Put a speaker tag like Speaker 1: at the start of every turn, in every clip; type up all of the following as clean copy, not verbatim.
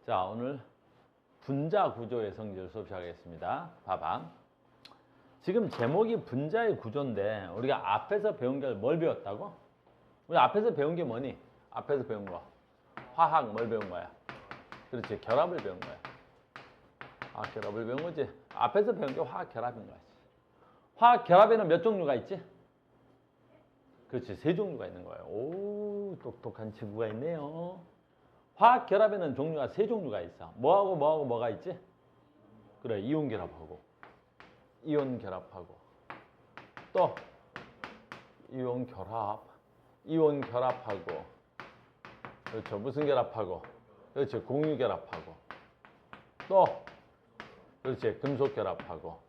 Speaker 1: 자, 오늘 분자 구조의 성질 수업 시작하겠습니다. 봐봐. 지금 제목이 분자의 구조인데 우리가 앞에서 배운 게 뭘 배웠다고? 우리 앞에서 배운 게 뭐니? 앞에서 배운 거. 화학 뭘 배운 거야? 그렇지, 결합을 배운 거야. 아, 결합을 배운 거지. 앞에서 배운 게 화학 결합인 거지. 화학 결합에는 몇 종류가 있지? 그렇지, 세 종류가 있는 거예요. 오, 똑똑한 친구가 있네요. 화학 결합에는 종류가 세 종류가 있어. 뭐하고 뭐하고 뭐가 있지? 그래, 이온 결합하고 이온 결합하고 또 이온 결합하고 그렇죠, 무슨 결합하고 그렇죠, 공유 결합하고 또 그렇지, 금속 결합하고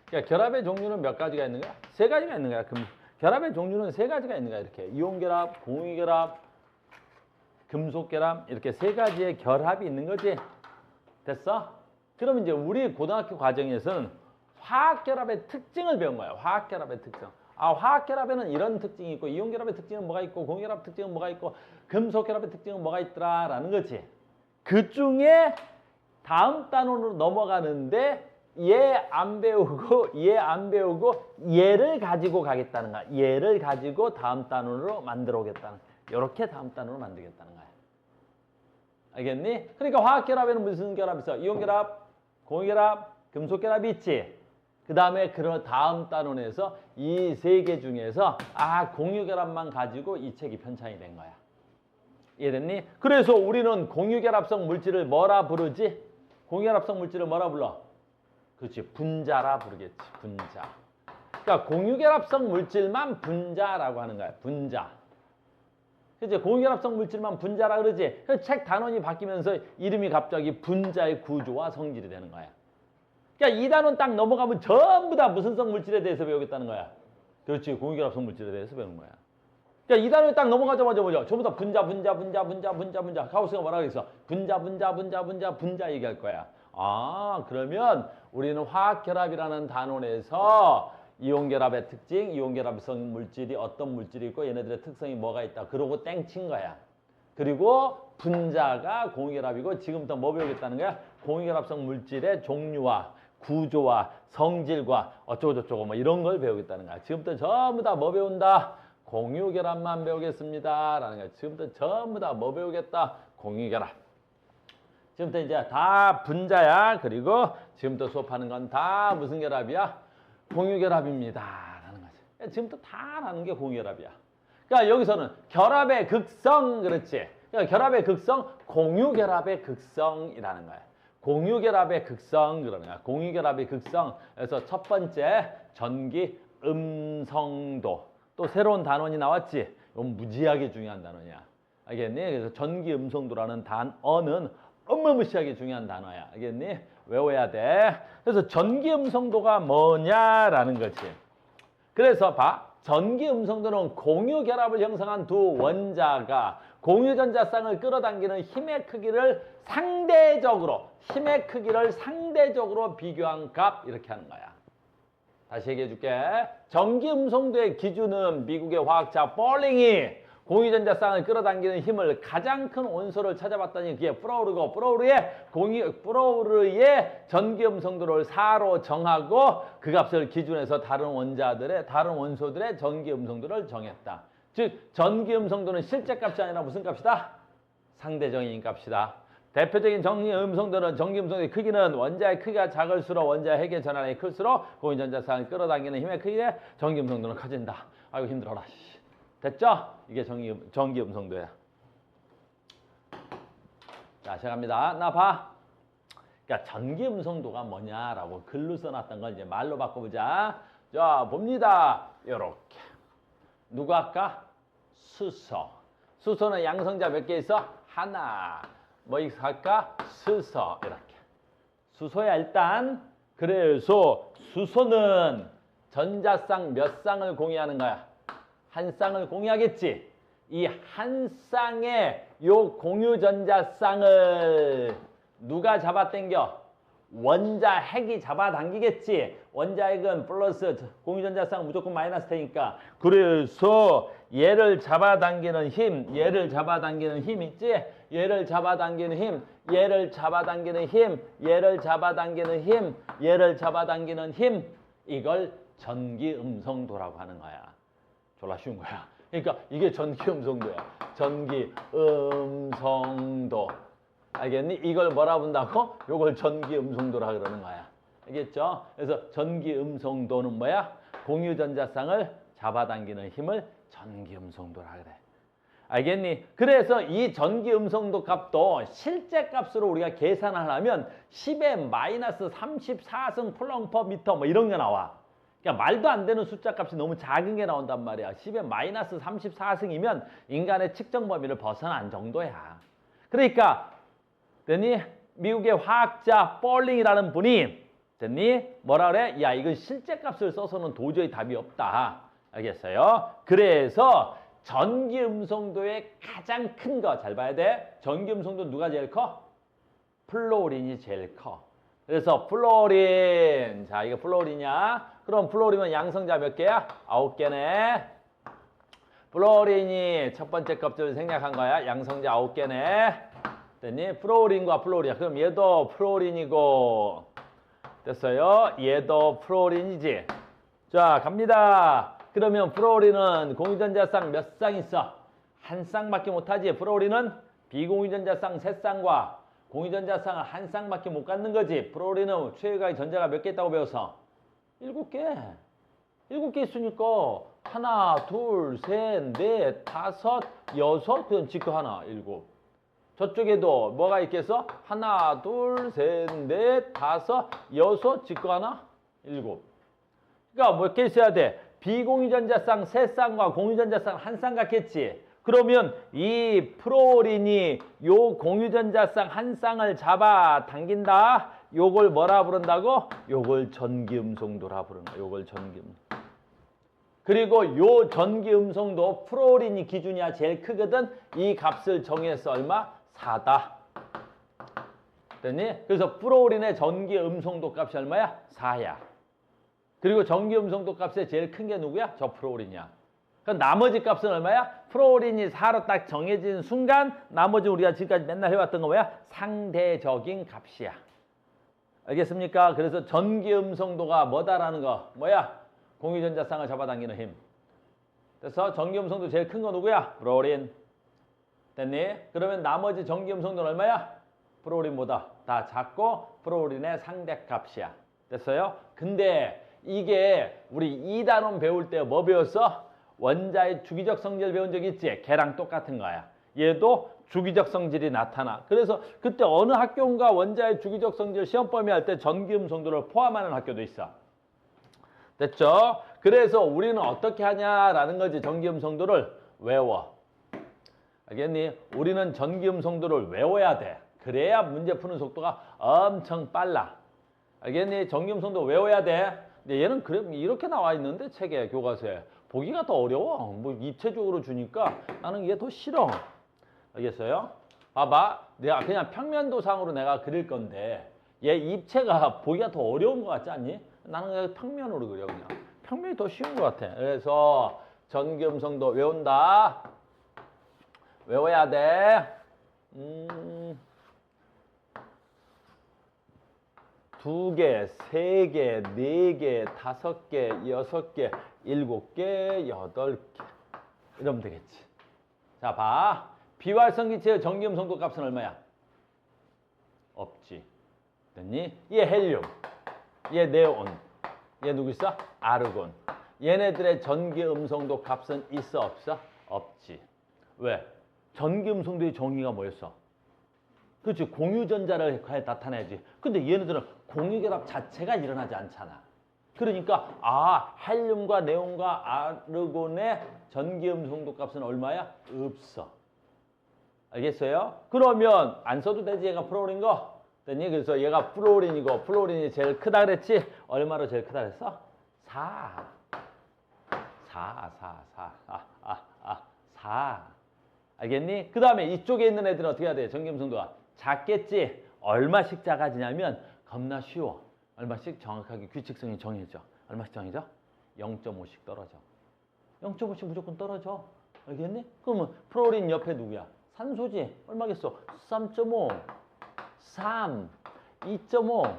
Speaker 1: 그러니까 결합의 종류는 몇 가지가 있는 거야? 세 가지가 있는 거야. 결합의 종류는 세 가지가 있는 거야. 이렇게 이온 결합, 공유 결합, 금속 결합, 이렇게 세 가지의 결합이 있는 거지. 됐어? 그럼 이제 우리 고등학교 과정에서는 화학 결합의 특징을 배운 거야. 화학 결합의 특징. 아, 화학 결합에는 이런 특징이 있고, 이온 결합의 특징은 뭐가 있고, 공유 결합 특징은 뭐가 있고, 금속 결합의 특징은 뭐가 있더라라는 거지. 그 중에 다음 단원으로 넘어가는데 얘 안 배우고 얘를 가지고 가겠다는 거야. 얘를 가지고 다음 단원으로 만들어 오겠다는 거야. 이렇게 다음 단원으로 만들겠다는 거야. 알겠니? 그러니까 화학 결합에는 무슨 결합이 있어? 이온 결합, 공유 결합, 금속 결합이 있지. 그 다음에 그 다음 단원에서 이 세 개 중에서 공유 결합만 가지고 이 책이 편찬이 된 거야. 이해됐니? 그래서 우리는 공유 결합성 물질을 뭐라 부르지? 공유 결합성 물질을 뭐라 불러? 그렇지, 분자라 부르겠지. 분자. 그러니까 공유 결합성 물질만 분자라고 하는 거야. 분자. 그치? 공유 결합성 물질만 분자라 그러지. 그 책 단원이 바뀌면서 이름이 갑자기 분자의 구조와 성질이 되는 거야. 그러니까 이 단원 딱 넘어가면 전부 다 무슨 성 물질에 대해서 배우겠다는 거야. 그렇지, 공유 결합성 물질에 대해서 배우는 거야. 그러니까 이 단원이 딱 넘어가자마자 뭐죠? 전부 다 분자. 가우스가 뭐라 그랬어? 분자 얘기할 거야. 아, 그러면 우리는 화학결합이라는 단원에서 이온결합의 특징, 이온결합성 물질이 어떤 물질이 있고 얘네들의 특성이 뭐가 있다. 그러고 땡친 거야. 그리고 분자가 공유결합이고 지금부터 뭐 배우겠다는 거야? 공유결합성 물질의 종류와 구조와 성질과 어쩌고저쩌고 뭐 이런 걸 배우겠다는 거야. 지금부터 전부 다 뭐 배운다? 공유결합만 배우겠습니다. 라는 거야. 지금부터 전부 다 뭐 배우겠다? 공유결합. 지금부터 이제 다 분자야. 그리고 지금부터 수업하는 건 다 무슨 결합이야? 공유결합입니다. 라는 거지. 지금부터 다 나는 게 공유결합이야. 그러니까 여기서는 결합의 극성, 그렇지. 그러니까 결합의 극성, 공유결합의 극성이라는 거야. 공유결합의 극성, 그러는 거야. 공유결합의 극성. 그래서 첫 번째, 전기 음성도. 또 새로운 단원이 나왔지. 이건 무지하게 중요한 단원이야. 알겠니? 그래서 전기 음성도라는 단어는 어마무시하게 중요한 단어야. 알겠니? 외워야 돼. 그래서 전기 음성도가 뭐냐라는 거지. 그래서 봐. 전기 음성도는 공유 결합을 형성한 두 원자가 공유 전자쌍을 끌어당기는 힘의 크기를 상대적으로 비교한 값, 이렇게 하는 거야. 다시 얘기해 줄게. 전기 음성도의 기준은 미국의 화학자 폴링이 공유 전자쌍을 끌어당기는 힘을 가장 큰 원소를 찾아봤더니 그게 프라우르의 전기 음성도를 4로 정하고 그 값을 기준해서 다른 원소들의 전기 음성도를 정했다. 즉 전기 음성도는 실제 값이 아니라 무슨 값이다? 상대적인 값이다. 대표적인 전기 음성도의 크기는 원자의 크기가 작을수록 원자의 핵의 전환이 클수록 공유 전자쌍을 끌어당기는 힘의 크기에 전기 음성도는 커진다. 아이고 힘들어라. 됐죠? 이게 전기 음성도야. 자, 시작합니다. 나 봐. 그러니까 전기 음성도가 뭐냐라고 글로 써놨던 걸 이제 말로 바꿔보자. 자, 봅니다. 요렇게. 누구 할까? 수소. 수소는 양성자 몇 개 있어? 하나. 뭐 할까? 수소. 이렇게. 수소야 일단. 그래서 수소는 전자쌍 몇 쌍을 공유하는 거야? 한 쌍을 공유하겠지. 이 한 쌍의 요 공유 전자쌍을 누가 잡아당겨? 원자 핵이 잡아당기겠지. 원자 핵은 플러스, 공유 전자쌍은 무조건 마이너스 테니까. 그래서 얘를 잡아당기는 힘, 얘를 잡아당기는 힘 있지? 얘를 잡아당기는 힘, 얘를 잡아당기는 힘, 얘를 잡아당기는 힘, 얘를 잡아당기는 힘. 이걸 전기음성도라고 하는 거야. 졸라 쉬운 거야. 그러니까 이게 전기음성도야. 전기음성도. 알겠니? 이걸 뭐라 본다고? 요걸 전기음성도라 그러는 거야. 알겠죠? 그래서 전기음성도는 뭐야? 공유전자쌍을 잡아당기는 힘을 전기음성도라 그래. 알겠니? 그래서 이 전기음성도 값도 실제 값으로 우리가 계산을 하면 10의 마이너스 34승 플렁 퍼 미터 뭐 이런 게 나와. 그러니까 말도 안 되는 숫자 값이 너무 작은 게 나온단 말이야. 10의 마이너스 34승이면 인간의 측정 범위를 벗어난 정도야. 그러니까 됐니? 미국의 화학자 폴링이라는 분이 됐니? 뭐라 그래? 야, 이건 실제 값을 써서는 도저히 답이 없다. 알겠어요? 그래서 전기음성도의 가장 큰 거 잘 봐야 돼. 전기음성도 누가 제일 커? 플로린이 제일 커. 그래서 플로린. 자, 이거 플로린이야. 그럼 플로린은 양성자 몇 개야? 9개네. 플로린이 첫 번째 값을 생략한 거야. 양성자 9개네. 됐니? 플로린과 플로린이야. 그럼 얘도 플로린이고. 됐어요? 얘도 플로린이지. 자, 갑니다. 그러면 플로린은 공유전자쌍 몇 쌍 있어? 한 쌍밖에 못하지. 플로린은 비공유전자쌍 3쌍과 공유전자쌍을 한 쌍밖에 못 갖는 거지. 플로린은 최외각의 전자가 몇 개 있다고 배웠어? 7개. 7개 있으니까 하나, 둘, 셋, 넷, 다섯, 여섯, 그럼 지금 하나, 7. 저쪽에도 뭐가 있겠어? 하나, 둘, 셋, 넷, 다섯, 여섯, 지금 하나, 7. 그러니까 몇 개 있어야 돼? 비공유전자쌍 3쌍과 공유전자쌍 1쌍 같겠지. 그러면 이 플로린이 요 공유전자쌍 1쌍을 잡아 당긴다. 요걸 뭐라 부른다고? 요걸 전기음성도라 부르는 거야. 요걸 전기음성. 그리고 요 전기음성도 플로린이 기준이야. 제일 크거든. 이 값을 정해서 얼마? 4다. 됐니? 그래서 플로린의 전기음성도 값이 얼마야? 4야. 그리고 전기음성도 값에 제일 큰 게 누구야? 저 플로린이야. 그럼 나머지 값은 얼마야? 플로린이 4로 딱 정해진 순간 나머지 우리가 지금까지 맨날 해왔던 거 뭐야? 상대적인 값이야. 알겠습니까? 그래서 전기음성도가 뭐다라는 거 뭐야? 공유전자쌍을 잡아당기는 힘. 그래서 전기음성도 제일 큰 거 누구야? 플로린. 됐니? 그러면 나머지 전기음성도는 얼마야? 플로린보다 다 작고 플로린의 상대값이야. 됐어요? 근데 이게 우리 2단원 배울 때 뭐 배웠어? 원자의 주기적 성질 배운 적 있지? 걔랑 똑같은 거야. 얘도 주기적 성질이 나타나. 그래서 그때 어느 학교인가 원자의 주기적 성질 시험 범위 할 때 전기음성도를 포함하는 학교도 있어. 됐죠? 그래서 우리는 어떻게 하냐라는 거지. 전기음성도를 외워. 알겠니? 우리는 전기음성도를 외워야 돼. 그래야 문제 푸는 속도가 엄청 빨라. 알겠니? 전기음성도 외워야 돼. 근데 얘는 그래 이렇게 나와 있는데 책에 교과서에 보기가 더 어려워. 뭐 입체적으로 주니까 나는 이게 더 싫어. 알겠어요? 봐봐. 내가 그냥 평면도상으로 내가 그릴 건데 얘 입체가 보기가 더 어려운 것 같지 않니? 나는 그냥 평면으로 그려 그냥. 평면이 더 쉬운 것 같아. 그래서 전기음성도 외운다. 외워야 돼. 2개, 3개, 4개, 5개, 6개, 7개, 8개 이러면 되겠지. 자, 봐. 비활성기체의 전기음성도 값은 얼마야? 없지. 됐니? 얘 헬륨, 얘 네온, 얘 누구 있어? 아르곤. 얘네들의 전기음성도 값은 있어 없어? 없지. 왜? 전기음성도의 정의가 뭐였어? 그렇지. 공유전자를 나타내야지. 근데 얘네들은 공유결합 자체가 일어나지 않잖아. 그러니까 헬륨과 네온과 아르곤의 전기음성도 값은 얼마야? 없어. 알겠어요? 그러면 안 써도 되지. 얘가 플로린 거. 됐니? 그래서 얘가 플로린이고 플로린이 제일 크다 그랬지? 얼마로 제일 크다 그랬어? 4. 4. 알겠니? 그 다음에 이쪽에 있는 애들은 어떻게 해야 돼? 전기음성도가 작겠지? 얼마씩 작아지냐면 겁나 쉬워. 얼마씩 정확하게 규칙성이 정해져. 얼마씩 정해져? 0.5씩 떨어져. 0.5씩 무조건 떨어져. 알겠니? 그러면 프로린 옆에 누구야? 산소지. 얼마겠어? 3.5, 3, 2.5,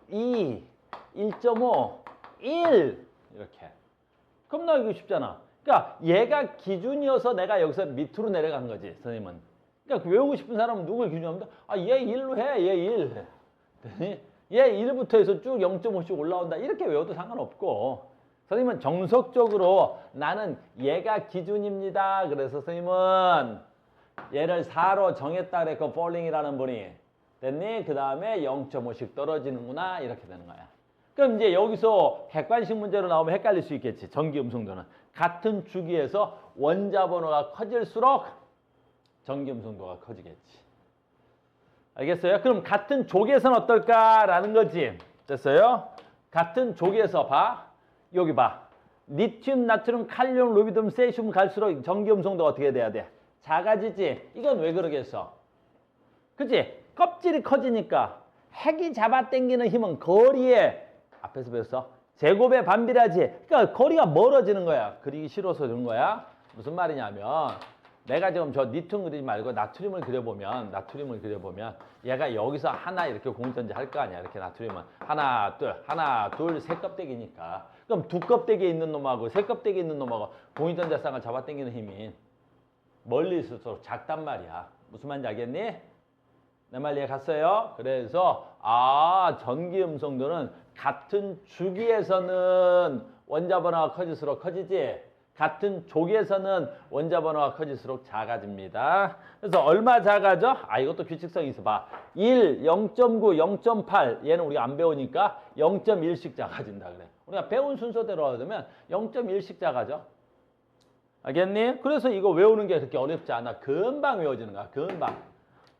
Speaker 1: 2, 1.5, 1 이렇게. 그럼 나 이거 쉽잖아. 그러니까 얘가 기준이어서 내가 여기서 밑으로 내려간 거지, 선생님은. 그러니까 외우고 싶은 사람은 누굴 기준으로 합니다. 아, 얘 1로 해, 얘 1. 얘 1부터 해서 쭉 0.5씩 올라온다. 이렇게 외워도 상관없고. 선생님은 정석적으로 나는 얘가 기준입니다. 그래서 선생님은 얘를 4로 정했다 그랬고 falling이라는 분이 됐니? 그 다음에 0.5씩 떨어지는구나. 이렇게 되는 거야. 그럼 이제 여기서 객관식 문제로 나오면 헷갈릴 수 있겠지. 전기음성도는. 같은 주기에서 원자 번호가 커질수록 전기음성도가 커지겠지. 알겠어요? 그럼 같은 족에서는 어떨까라는 거지. 됐어요? 같은 족에서 봐. 여기 봐. 리튬, 나트륨, 칼륨, 루비듐, 세슘 갈수록 전기음성도가 어떻게 돼야 돼? 작아지지. 이건 왜 그러겠어? 그치? 껍질이 커지니까 핵이 잡아당기는 힘은 거리에 앞에서 배웠어? 제곱에 반비례하지. 그러니까 거리가 멀어지는 거야. 그리기 싫어서 그런 거야. 무슨 말이냐면 내가 지금 저 니튠 그리지 말고 나트륨을 그려보면 얘가 여기서 하나 이렇게 공전지 할 거 아니야. 이렇게 나트륨은 하나, 둘, 세 껍데기니까. 그럼 두 껍데기에 있는 놈하고 세 kop데기에 있는 놈하고 공전자쌍을 잡아당기는 힘이 멀리 있을수록 작단 말이야. 무슨 말인지 알겠니? 내 말 이해 갔어요? 그래서 전기음성도는 같은 주기에서는 원자 번호가 커질수록 커지지. 같은 족에서는 원자 번호가 커질수록 작아집니다. 그래서 얼마 작아져? 이것도 규칙성이 있어 봐. 1, 0.9, 0.8 얘는 우리가 안 배우니까 0.1씩 작아진다 그래. 우리가 배운 순서대로 하면 0.1씩 작아져. 알겠니? 그래서 이거 외우는 게 그렇게 어렵지 않아. 금방 외워지는 거야. 금방.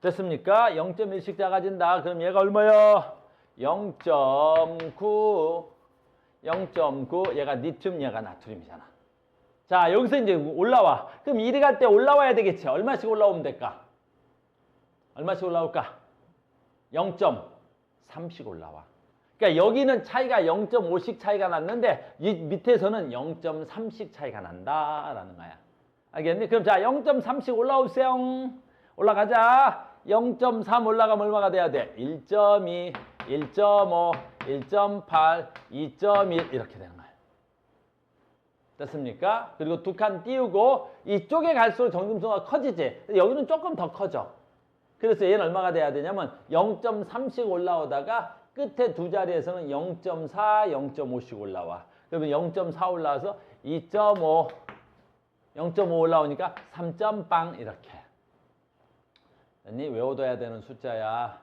Speaker 1: 됐습니까? 0.1씩 작아진다. 그럼 얘가 얼마요? 0.9, 0.9 얘가 니튬, 얘가 나트륨이잖아. 자, 여기서 이제 올라와. 그럼 이리 갈 때 올라와야 되겠지. 얼마씩 올라오면 될까? 얼마씩 올라올까? 0.3씩 올라와. 그러니까 여기는 차이가 0.5씩 차이가 났는데 이 밑에서는 0.3씩 차이가 난다라는 거야. 알겠니? 그럼 자, 0.3씩 올라오세요. 올라가자. 0.3 올라가면 얼마가 돼야 돼? 1.2, 1.5, 1.8, 2.1 이렇게 되는 거야. 됐습니까? 그리고 두 칸 띄우고 이쪽에 갈수록 전기음성도가 커지지. 여기는 조금 더 커져. 그래서 얘는 얼마가 돼야 되냐면 0.3씩 올라오다가 끝에 두 자리에서는 0.4, 0.5씩 올라와. 그러면 0.4 올라와서 2.5, 0.5 올라오니까 3.빵 이렇게. 외워둬야 되는 숫자야.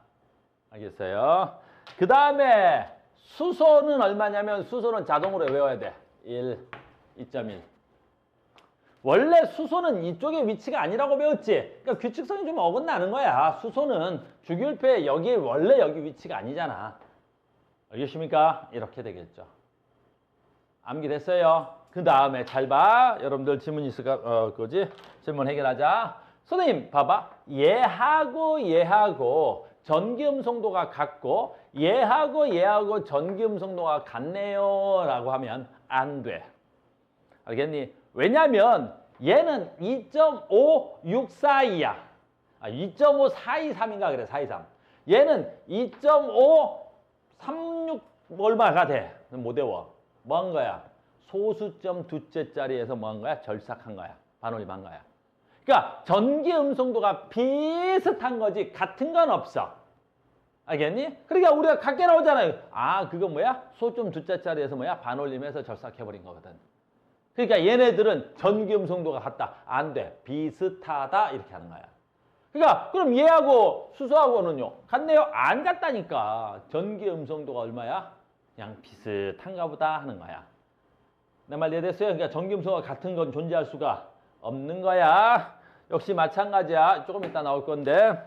Speaker 1: 알겠어요? 그 다음에 수소는 얼마냐면 수소는 자동으로 외워야 돼. 1, 2.1. 원래 수소는 이쪽의 위치가 아니라고 배웠지. 그러니까 규칙성이 좀 어긋나는 거야. 수소는 주기율표에 원래 여기 위치가 아니잖아. 알겠습니까? 이렇게 되겠죠. 암기됐어요? 그 다음에 잘 봐. 여러분들 질문 있을까? 그거지? 질문 해결하자. 선생님 봐봐. 얘하고 전기음성도가 같고 얘하고 전기음성도가 같네요 라고 하면 안 돼. 알겠니? 왜냐면 얘는 2.564이야. 2.5423인가 그래. 423. 얘는 2.536 얼마가 돼? 못 외워. 뭐 한 거야? 소수점 두째 자리에서 뭐 한 거야? 절삭한 거야. 반올림한 거야. 그러니까 전기음성도가 비슷한 거지 같은 건 없어. 알겠니? 그러니까 우리가 같게 나오잖아요. 그건 뭐야? 소점 두째 자리에서 뭐야? 반올림해서 절삭해버린 거거든. 그러니까 얘네들은 전기음성도가 같다. 안 돼. 비슷하다. 이렇게 하는 거야. 그러니까 그럼 얘하고 수소하고는요. 같네요. 안 같다니까. 전기음성도가 얼마야? 그냥 비슷한가 보다 하는 거야. 내 말 이해됐어요? 그러니까 전기음성도가 같은 건 존재할 수가 없는 거야. 역시 마찬가지야. 조금 이따 나올 건데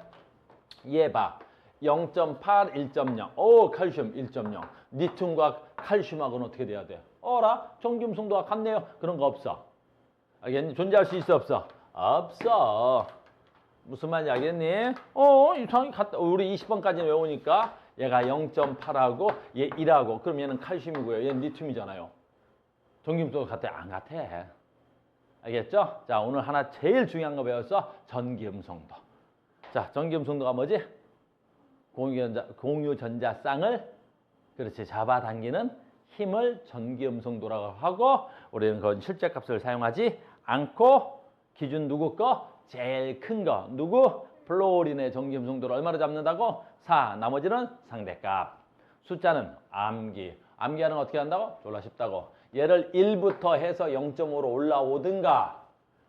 Speaker 1: 얘 봐. 0.8, 1.0. 오, 칼슘 1.0. 니튬과 칼슘하고는 어떻게 돼야 돼? 어라? 전기음성도가 같네요. 그런 거 없어. 알겠니? 존재할 수 있어 없어? 없어. 무슨 말인지 알겠니? 이상하게 같다. 우리 20번까지 외우니까 얘가 0.8하고 얘 1하고 그럼 얘는 칼슘이고요. 얘는 니튬이잖아요. 전기음성도 같아? 안 같아. 알겠죠? 자, 오늘 하나 제일 중요한 거 배웠어. 전기음성도. 자, 전기음성도가 뭐지? 공유전자쌍을 그렇지 잡아당기는 힘을 전기음성도라고 하고 우리는 그건 실제값을 사용하지 않고 기준 누구 거? 제일 큰 거. 누구? 플로린의 전기음성도를 얼마로 잡는다고? 4. 나머지는 상대값. 숫자는 암기. 암기하는 거 어떻게 한다고? 졸라 쉽다고. 얘를 1부터 해서 0.5로 올라오든가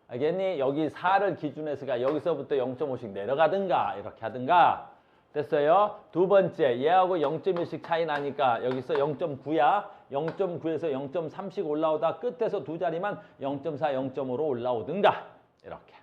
Speaker 1: 알겠니? 여기 4를 기준해서가 여기서부터 0.5씩 내려가든가 이렇게 하든가 됐어요? 두 번째 얘하고 0.1씩 차이 나니까 여기서 0.9야 0.9에서 0.3씩 올라오다 끝에서 두 자리만 0.4, 0.5로 올라오든가 이렇게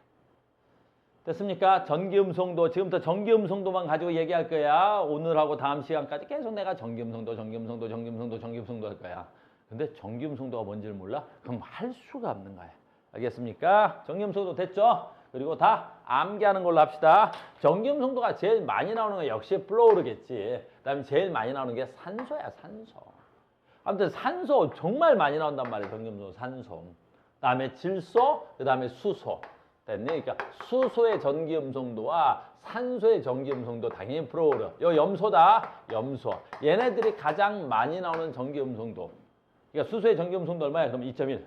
Speaker 1: 됐습니까? 전기음성도 지금부터 전기음성도만 가지고 얘기할 거야. 오늘하고 다음 시간까지 계속 내가 전기음성도 할 거야. 근데 전기음성도가 뭔지를 몰라? 그럼 할 수가 없는 거야. 알겠습니까? 전기음성도 됐죠? 그리고 다 암기하는 걸로 합시다. 전기음성도가 제일 많이 나오는 건 역시 플로우르겠지. 그다음에 제일 많이 나오는 게 산소야, 산소. 아무튼 산소 정말 많이 나온단 말이야. 전기음성도 산소. 그다음에 질소, 그다음에 수소. 됐니? 그러니까 수소의 전기음성도와 산소의 전기음성도 당연히 플로우르. 요 염소다. 염소. 얘네들이 가장 많이 나오는 전기음성도. 그러니까 수소의 전기음성도 얼마야? 그럼 2.1.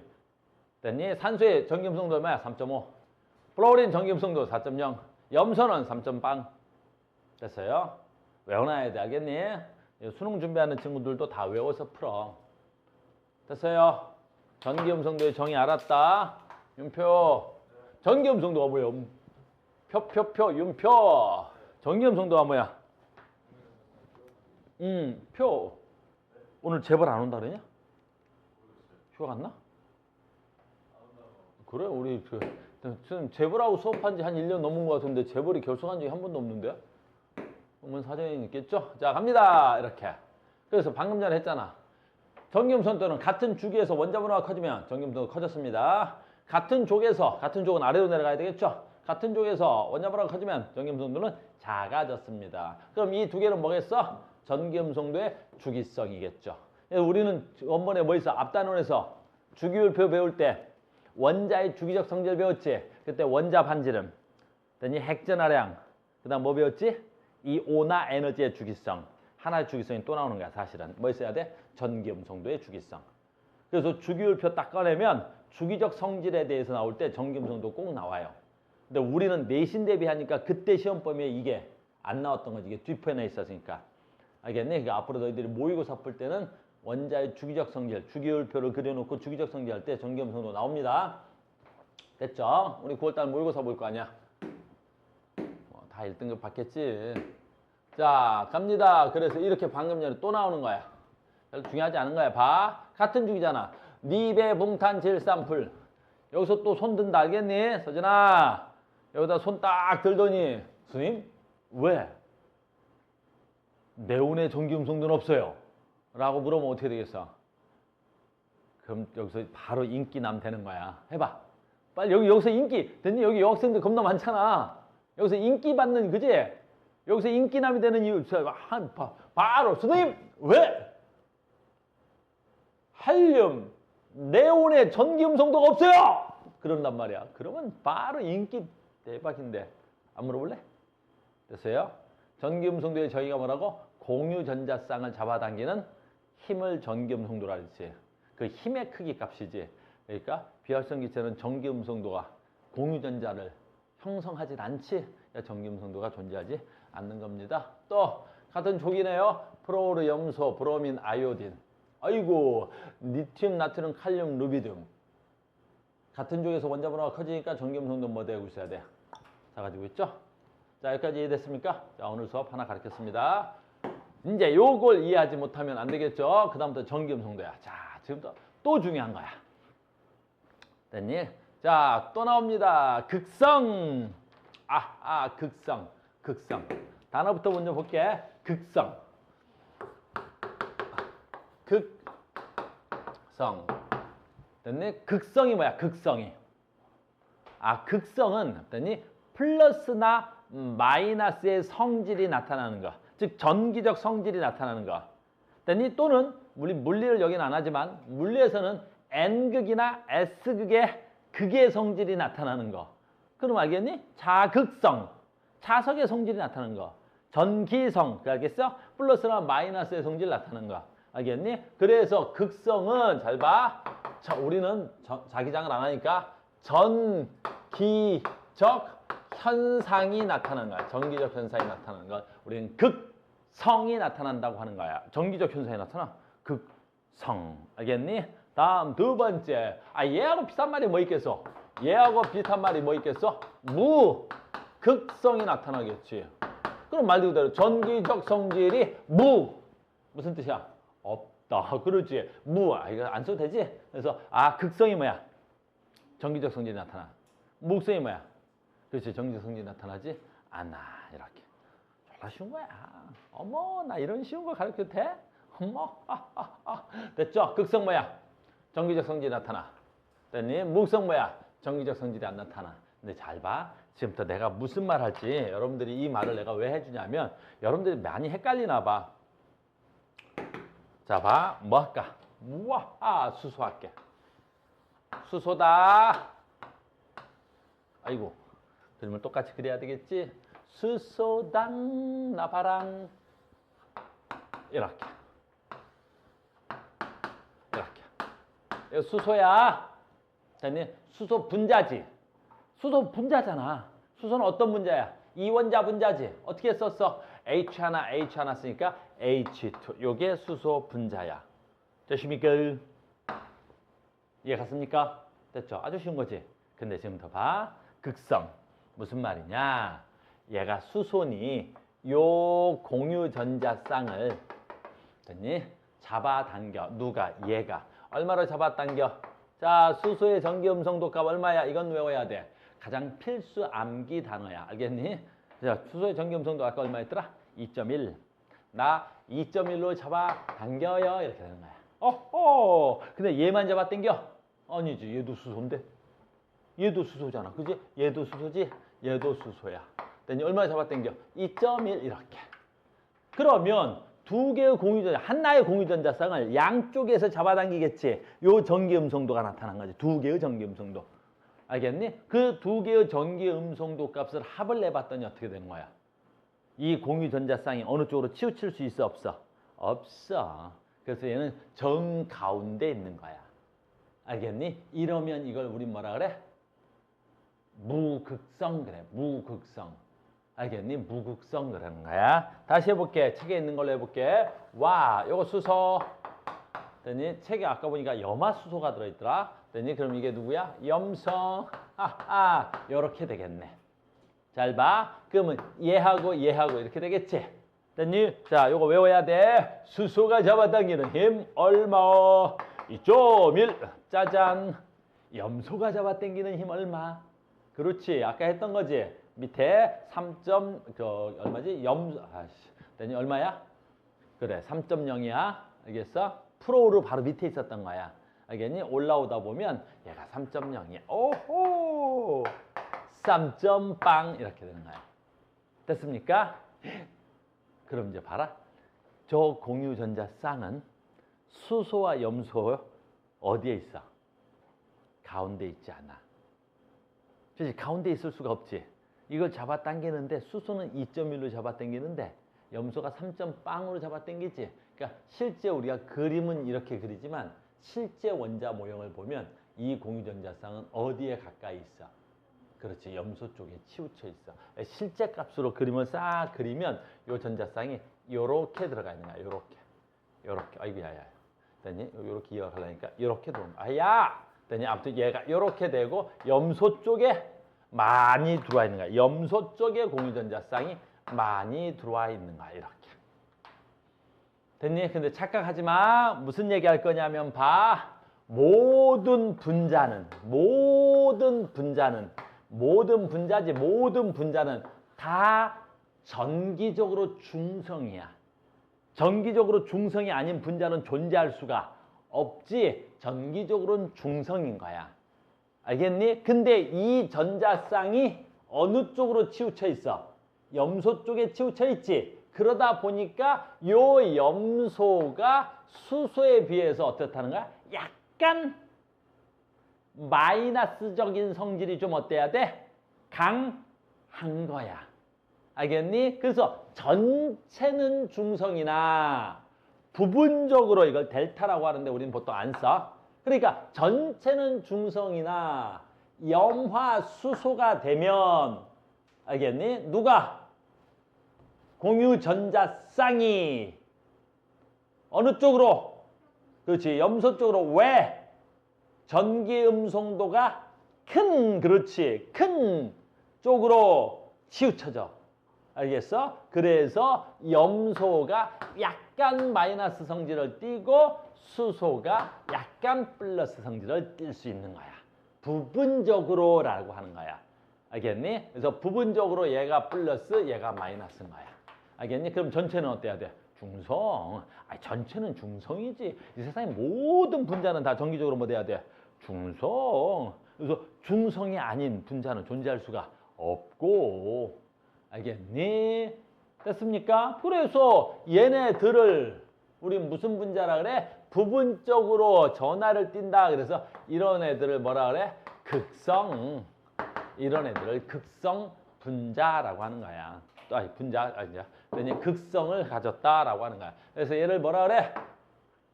Speaker 1: 됐니? 산소의 전기음성도 얼마야? 3.5. 플로린 전기음성도 4.0. 염소는 3.0. 됐어요? 외워놔야 돼. 알겠니? 수능 준비하는 친구들도 다 외워서 풀어. 됐어요? 전기음성도의 정의 알았다. 윤표. 전기음성도가 뭐야? 윤표. 전기음성도가 뭐야? 표. 오늘 재벌 안 온다 그러냐? 휴가 갔나? 그래? 우리 지금 재벌하고 수업한 지 한 1년 넘은 것 같은데 재벌이 결석한 적이 한 번도 없는데? 그러면 사정이 있겠죠? 자, 갑니다. 이렇게. 그래서 방금 전에 했잖아. 전기음성도는 같은 주기에서 원자번호가 커지면 전기음성도가 커졌습니다. 같은 족에서, 같은 족은 아래로 내려가야 되겠죠? 같은 족에서 원자번호가 커지면 전기음성도는 작아졌습니다. 그럼 이 두 개는 뭐겠어? 전기음성도의 주기성이겠죠. 우리는 원본에 뭐 있어? 앞단원에서 주기율표 배울 때 원자의 주기적 성질 배웠지? 그때 원자 반지름, 그다음에 핵전하량, 그다음 뭐 배웠지? 이 온화 에너지의 주기성. 하나의 주기성이 또 나오는 거야, 사실은. 뭐 있어야 돼? 전기음성도의 주기성. 그래서 주기율표 딱 꺼내면 주기적 성질에 대해서 나올 때 전기음성도 꼭 나와요. 근데 우리는 내신 대비하니까 그때 시험 범위에 이게 안 나왔던 거지. 이게 뒷편에 있었으니까. 알겠니? 그러니까 앞으로 너희들이 모의고사 풀 때는 원자의 주기적 성질, 주기율표를 그려놓고 주기적 성질 할 때 전기음성도 나옵니다. 됐죠? 우리 9월달 모의고사 볼 거 아니야? 다 1등급 받겠지. 자, 갑니다. 그래서 이렇게 방금 전에 또 나오는 거야. 별로 중요하지 않은 거야. 봐. 같은 주기잖아. 니베 봉탄 질산풀. 여기서 또 손 든다. 알겠니? 서진아. 여기다 손 딱 들더니 스님? 왜? 네온의 전기음성도는 없어요. 라고 물어보면 어떻게 되겠어? 그럼 여기서 바로 인기남 되는 거야. 해봐. 빨리 여기서 인기. 됐니? 여기 여학생들 겁나 많잖아. 여기서 인기 받는, 그지? 여기서 인기남이 되는 이유. 바로 스님! 왜? 한륨, 네온의 전기음성도가 없어요! 그런단 말이야. 그러면 바로 인기 대박인데. 안 물어볼래? 됐어요? 전기음성도의 저희가 뭐라고? 공유전자쌍을 잡아당기는 힘을 전기음성도라 그랬지. 그 힘의 크기 값이지. 그러니까 비활성 기체는 전기음성도가 공유전자를 형성하지 않지. 전기음성도가 존재하지 않는 겁니다. 또 같은 족이네요. 프로르, 염소, 브로민, 아이오딘. 아이고, 리튬, 나트륨, 칼륨, 루비듐. 같은 족에서 원자번호가 커지니까 전기음성도 뭐 되고 있어야 돼? 작아지고 있죠? 자, 여기까지 이해됐습니까? 자, 오늘 수업 하나 가르쳤습니다. 이제 요걸 이해하지 못하면 안 되겠죠? 그 다음부터 전기음성도야. 자, 지금부터 또 중요한 거야. 됐니? 자, 또 나옵니다. 극성. 극성. 단어부터 먼저 볼게. 극성. 극성. 됐니? 극성이 뭐야? 극성이. 극성은 됐니? 플러스나 마이너스의 성질이 나타나는 거. 즉 전기적 성질이 나타나는 거. 됐니? 또는 물리를 여기는 안 하지만 물리에서는 N극이나 S극의 극의 성질이 나타나는 거. 그럼 알겠니? 자극성. 자석의 성질이 나타나는 거. 전기성. 알겠어? 플러스나 마이너스의 성질 나타나는 거. 알겠니? 그래서 극성은 잘 봐. 자, 우리는 자기장을 안 하니까 전기적 현상이 나타나는 거야. 전기적 현상이 나타나는 거. 우리는 극성이 나타난다고 하는 거야. 전기적 현상이 나타나. 극성. 알겠니? 다음 두 번째. 얘하고 비슷한 말이 뭐 있겠어? 얘하고 비슷한 말이 뭐 있겠어? 무극성이 나타나겠지. 그럼 말 그대로 전기적 성질이 무슨 뜻이야? 없다. 그렇지. 이거 안 써도 되지? 그래서 극성이 뭐야? 전기적 성질이 나타나. 무극성이 뭐야? 그렇지. 전기적 성질이 나타나지 않아. 이렇게. 졸라 쉬운 거야. 어머, 나 이런 쉬운 거 가르쳐도 돼? 어머, 됐죠? 극성 뭐야? 전기적 성질이 나타나. 됐니? 무극성 뭐야? 전기적 성질이 안 나타나. 근데 잘 봐. 지금부터 내가 무슨 말 할지 여러분들이 이 말을 내가 왜 해주냐면 여러분들이 많이 헷갈리나 봐. 자, 봐. 뭐 할까? 수소할게. 수소다. 아이고. 그림을 똑같이 그려야 되겠지? 수소당 나바랑. 이렇게. 이거 수소야. 됐니? 수소 분자지. 수소 분자잖아. 수소는 어떤 분자야? 이원자 분자지. 어떻게 썼어? H 하나 쓰니까 H2. 요게 수소 분자야. 되십니까? 이해 갔습니까? 됐죠? 아주 쉬운 거지. 근데 지금부터 봐. 극성. 무슨 말이냐? 얘가 수소니 요 공유 전자쌍을 됐니? 잡아당겨. 누가? 얘가. 얼마로 잡아당겨? 자, 수소의 전기 음성도 값 얼마야? 이건 외워야 돼. 가장 필수 암기 단어야. 알겠니? 자, 수소의 전기 음성도 아까 얼마였더라? 2.1. 나 2.1로 잡아당겨요. 이렇게 되는 거야. 근데 얘만 잡아당겨? 아니지. 얘도 수소인데. 얘도 수소잖아. 그지? 얘도 수소지? 얘도 수소야. 그랬더니 얼마 잡아당겨? 2.1 이렇게. 그러면 두 개의 공유전자, 하나의 공유전자쌍을 양쪽에서 잡아당기겠지. 요 전기 음성도가 나타난 거지. 두 개의 전기 음성도. 알겠니? 그 두 개의 전기 음성도 값을 합을 내봤더니 어떻게 되는 거야? 이 공유전자쌍이 어느 쪽으로 치우칠 수 있어? 없어? 없어. 그래서 얘는 정 가운데 있는 거야. 알겠니? 이러면 이걸 우리 뭐라 그래? 무극성 그래. 무극성. 알겠니? 무극성 그러는 거야. 다시 해볼게. 책에 있는 걸로 해볼게. 요거 수소. 됐니? 책에 아까 보니까 염화수소가 들어있더라. 됐니? 그럼 이게 누구야? 염성. 요렇게 되겠네. 잘 봐. 그러면 얘하고 이렇게 되겠지? 됐니? 자, 요거 외워야 돼. 수소가 잡아당기는 힘 얼마? 2.1. 짜잔. 염소가 잡아당기는 힘 얼마? 그렇지. 아까 했던 거지. 밑에 얼마지? 됐니? 얼마야? 그래. 3.0이야. 알겠어? 프로로 바로 밑에 있었던 거야. 알겠니? 올라오다 보면 얘가 3.0이야. 오호! 3.빵 이렇게 되는 거야. 됐습니까? 그럼 이제 봐라. 저 공유전자쌍은 수소와 염소 어디에 있어? 가운데 있지 않아. 그렇지? 가운데 있을 수가 없지. 이걸 잡아당기는데 수소는 2.1로 잡아당기는데 염소가 3.빵으로 잡아당기지. 그러니까 실제 우리가 그림은 이렇게 그리지만 실제 원자 모형을 보면 이 공유전자쌍은 어디에 가까이 있어? 그렇지. 염소 쪽에 치우쳐 있어. 실제 값으로 그림을 싹 그리면 이 전자쌍이 요렇게 들어가 있는 거야. 요렇게. 아이고 야야. 됐니? 요렇게 이어가려니까 요렇게 들어온 거야. 됐니? 아무튼 얘가 요렇게 되고 염소 쪽에 많이 들어와 있는 거야. 염소 쪽에 공유전자쌍이 많이 들어와 있는 거야. 이렇게. 됐니? 근데 착각하지 마. 무슨 얘기 할 거냐면 봐. 모든 분자는 다 전기적으로 중성이야. 전기적으로 중성이 아닌 분자는 존재할 수가 없지. 전기적으로는 중성인 거야. 알겠니? 근데 이 전자쌍이 어느 쪽으로 치우쳐 있어? 염소 쪽에 치우쳐 있지. 그러다 보니까 요 염소가 수소에 비해서 어떻다는 거야? 약간 마이너스적인 성질이 좀 어때야 돼? 강한 거야. 알겠니? 그래서 전체는 중성이나 부분적으로 이걸 델타라고 하는데 우리는 보통 안 써. 그러니까 전체는 중성이나 염화수소가 되면 알겠니? 누가? 공유전자쌍이 어느 쪽으로? 그렇지. 염소 쪽으로. 왜? 전기음성도가 큰, 그렇지. 큰 쪽으로 치우쳐져. 알겠어? 그래서 염소가 약간 마이너스 성질을 띠고 수소가 약간 플러스 성질을 띨 수 있는 거야. 부분적으로라고 하는 거야. 알겠니? 그래서 부분적으로 얘가 플러스, 얘가 마이너스인 거야. 알겠니? 그럼 전체는 어때야 돼? 중성. 아니, 전체는 중성이지. 이 세상의 모든 분자는 다 정기적으로 뭐 돼야 돼? 중성. 그래서 중성이 아닌 분자는 존재할 수가 없고. 알겠니? 됐습니까? 그래서 얘네들을 우리 무슨 분자라 그래? 부분적으로 전하를 띈다. 그래서 이런 애들을 뭐라 그래? 극성. 이런 애들을 극성 분자라고 하는 거야. 아니, 분자 아니야. 왜냐면 극성을 가졌다라고 하는 거야. 그래서 얘를 뭐라 그래?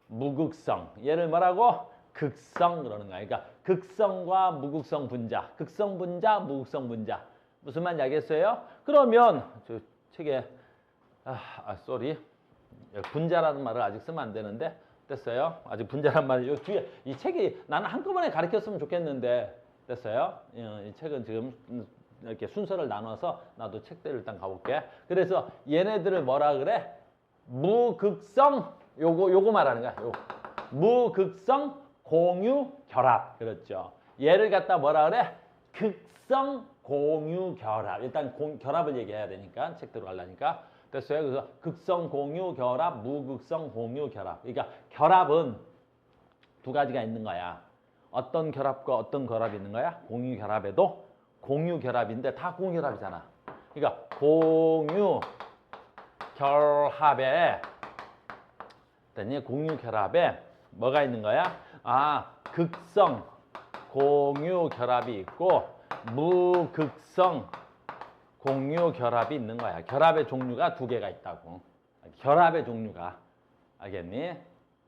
Speaker 1: 무극성. 얘를 뭐라고? 극성 그러는 거야. 그러니까 극성과 무극성 분자. 극성 분자, 무극성 분자. 무슨 말인지 알겠어요? 그러면 저 책에 쏘리. 분자라는 말을 아직 쓰면 안 되는데 됐어요? 아직 분자란 말이 요 뒤에 이 책이 나는 한꺼번에 가르쳤으면 좋겠는데 됐어요? 이 책은 지금 이렇게 순서를 나눠서 나도 책대로 일단 가볼게. 그래서 얘네들을 뭐라 그래? 무극성 요거 말하는 거야. 요 무극성 공유 결합. 그렇죠. 얘를 갖다 뭐라 그래? 극성 공유 결합. 일단 결합을 얘기해야 되니까 책대로 가려니까. 됐어요? 그래서 극성 공유 결합, 무극성 공유 결합. 그러니까 결합은 두 가지가 있는 거야. 어떤 결합과 어떤 결합이 있는 거야? 공유 결합에도 공유 결합인데 다 공유 결합이잖아. 그러니까 공유 결합에 공유 결합에 뭐가 있는 거야? 극성 공유 결합이 있고 무극성 공유 결합이 있는 거야. 결합의 종류가 두 개가 있다고. 결합의 종류가. 알겠니?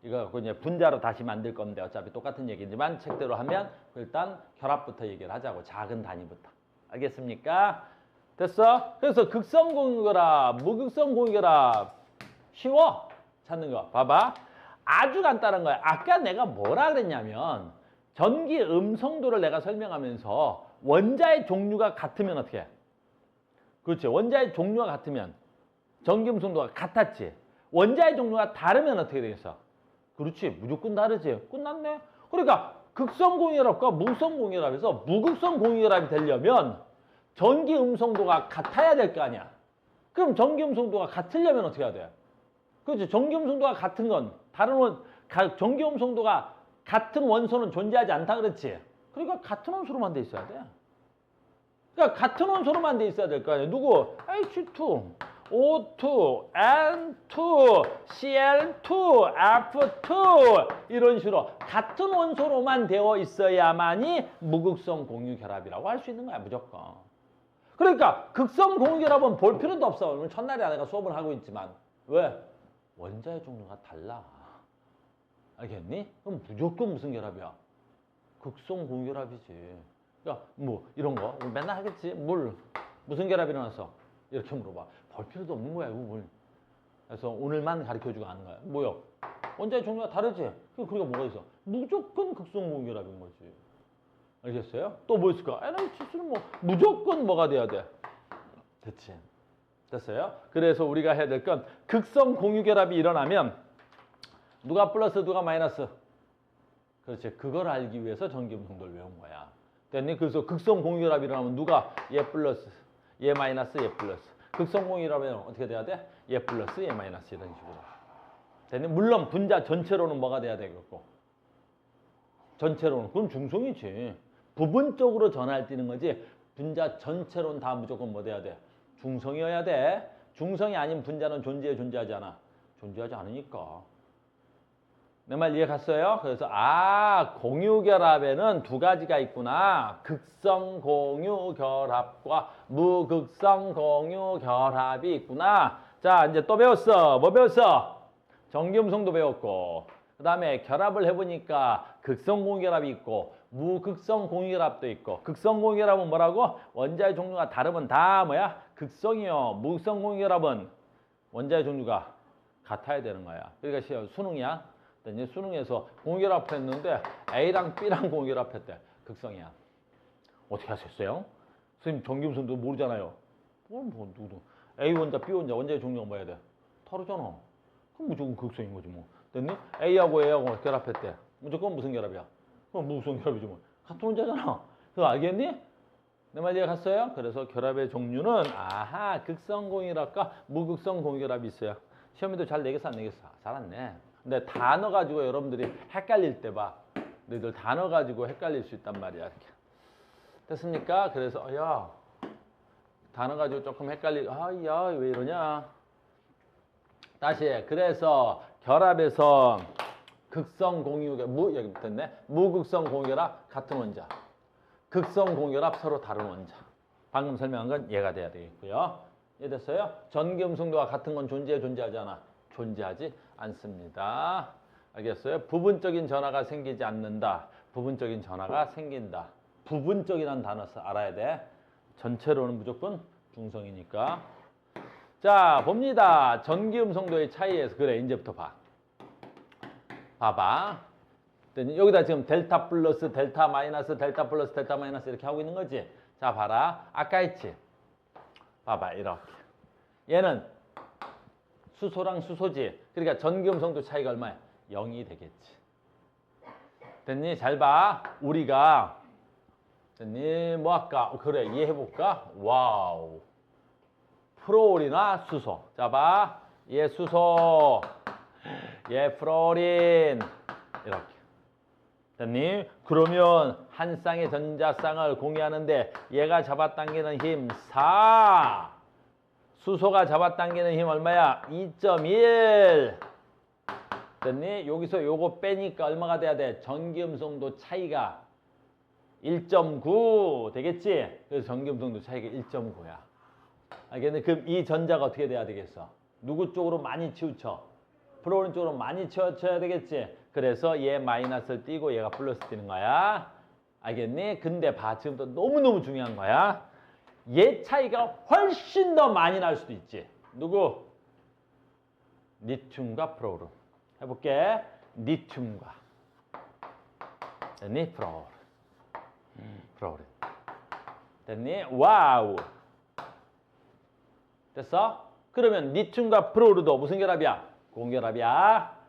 Speaker 1: 이거 이제 분자로 다시 만들 건데 어차피 똑같은 얘기지만 책대로 하면 일단 결합부터 얘기를 하자고. 작은 단위부터. 알겠습니까? 됐어? 그래서 극성 공유 결합, 무극성 공유 결합 쉬워. 찾는 거. 봐봐. 아주 간단한 거야. 아까 내가 뭐라 그랬냐면 전기 음성도를 내가 설명하면서 원자의 종류가 같으면 어떻게 해? 그렇지. 원자의 종류가 같으면 전기 음성도가 같았지. 원자의 종류가 다르면 어떻게 되겠어? 그렇지. 무조건 다르지. 끝났네. 그러니까 극성 공유결합과 무극성 공유결합에서 무극성 공유결합이 되려면 전기 음성도가 같아야 될 거 아니야. 그럼 전기 음성도가 같으려면 어떻게 해야 돼? 그렇지. 전기 음성도가 같은 건 전기 음성도가 같은 원소는 존재하지 않다 그렇지. 그러니까 같은 원소로만 돼 있어야 돼. 그러니까 같은 원소로만 돼 있어야 될 거 아니야. 누구? H2, O2, N2, Cl2, F2 이런 식으로 같은 원소로만 되어 있어야만이 무극성 공유 결합이라고 할 수 있는 거야. 무조건. 그러니까 극성 공유 결합은 볼 필요도 없어. 오늘 첫날에 내가 수업을 하고 있지만 왜? 원자의 종류가 달라. 알겠니? 그럼 무조건 무슨 결합이야? 극성 공유 결합이지. 야, 뭐 이런 거 맨날 하겠지. 무슨 결합이 일어났어? 이렇게 물어봐. 볼 필요도 없는 거야. 이거 뭘. 그래서 오늘만 가르쳐주고 하는 거야. 뭐야? 원자의 종류가 다르지? 그러니까 뭐가 있어? 무조건 극성 공유 결합인 거지. 알겠어요? 또 뭐 있을까? NH2는 뭐 무조건 뭐가 돼야 돼? 됐지? 됐어요? 그래서 우리가 해야 될 건 극성 공유 결합이 일어나면 누가 플러스 누가 마이너스? 그렇지. 그걸 알기 위해서 전기 음성도를 외운 거야. 됐니? 그래서 극성 공유 결합이 일어나면 누가 얘 플러스, 얘 마이너스, 얘 플러스. 극성 공유 결합은 어떻게 돼야 돼? 얘 플러스, 얘 마이너스 이런 식으로. 됐니? 물론 분자 전체로는 뭐가 돼야 되겠고. 전체로는 그럼 중성이지. 부분적으로 전하를 띄는 거지. 분자 전체로는 다 무조건 뭐 돼야 돼? 중성이어야 돼. 중성이 아닌 분자는 존재하지 않아. 존재하지 않으니까. 내 말 이해 갔어요? 그래서 공유결합에는 두 가지가 있구나. 극성 공유결합과 무극성 공유결합이 있구나. 자, 이제 또 배웠어. 뭐 배웠어? 전기음성도 배웠고, 그 다음에 결합을 해보니까 극성 공유결합이 있고 무극성 공유결합도 있고. 극성 공유결합은 뭐라고? 원자의 종류가 다르면 다 뭐야? 극성이요. 무극성 공유결합은 원자의 종류가 같아야 되는 거야. 그러니까 수능이야. 이제 수능에서 공유결합했는데 A랑 B랑 공유결합했대. 극성이야. 어떻게 하셨어요? 선생님 전기음성도 모르잖아요. 누구 A 원자, B 원자, 원자의 종류가 뭐야 돼? 다르잖아. 그럼 무조건 극성인 거지 뭐. 됐니? A하고 A하고 결합했대. 무조건 무슨 결합이야? 그럼 무슨 결합이지 뭐. 같은 원자잖아. 그거 알겠니? 내 말 이해 갔어요? 그래서 결합의 종류는 극성 공유결합과 무극성 공유결합이 있어요. 시험에도 잘 내겠어 안 내겠어? 잘 안 내. 근데 단어 가지고 여러분들이 헷갈릴 때 봐. 너희들 단어 가지고 헷갈릴 수 있단 말이야. 이렇게. 됐습니까? 그래서 야 단어 가지고 조금 헷갈리. 야 왜 이러냐? 다시 그래서 결합에서 극성 공유결합 여기 붙었네. 무극성 공유결합 같은 원자. 극성 공유결합 서로 다른 원자. 방금 설명한 건 이해가 돼야 되겠고요. 이해됐어요? 전기음성도와 같은 건 존재하지 않아? 존재하지 않습니다. 알겠어요? 부분적인 전하가 생기지 않는다. 부분적인 전하가 생긴다. 부분적이라는 단어 알아야 돼. 전체로는 무조건 중성이니까. 자, 봅니다. 전기음성도의 차이에서 그래 이제부터 봐. 봐봐. 여기다 지금 델타 플러스, 델타 마이너스, 델타 플러스, 델타 마이너스 이렇게 하고 있는 거지. 자, 봐라. 아까 했지. 봐봐, 이렇게. 얘는 수소랑 수소지. 그러니까 전기음성도 차이가 얼마야? 0이 되겠지. 됐니? 잘 봐. 우리가 됐니? 뭐 할까? 그래, 이해해볼까? 와우. 프로올이나 수소. 자, 봐. 얘 수소. 얘 프로올인. 이렇게. 됐니? 그러면 한 쌍의 전자쌍을 공유하는데 얘가 잡아당기는 힘 4. 수소가 잡아당기는 힘 얼마야? 2.1. 됐니? 여기서 요거 빼니까 얼마가 돼야 돼? 전기음성도 차이가 1.9 되겠지? 그래서 전기음성도 차이가 1.9야. 알겠니? 그럼 이 전자가 어떻게 돼야 되겠어? 누구 쪽으로 많이 치우쳐? 프로올린 쪽으로 많이 치우쳐야 되겠지? 그래서 얘 마이너스를 띄고 얘가 플러스 띄는 거야. 알겠니? 근데 봐. 지금부터 너무너무 중요한 거야. 얘 차이가 훨씬 더 많이 날 수도 있지. 누구? 리튬과 프로올. 해볼게. 리튬과. 됐니? 프로올. 프로올. 됐니? 와우. 됐어? 그러면 리튬과 프로올도 무슨 결합이야? 공결합이야.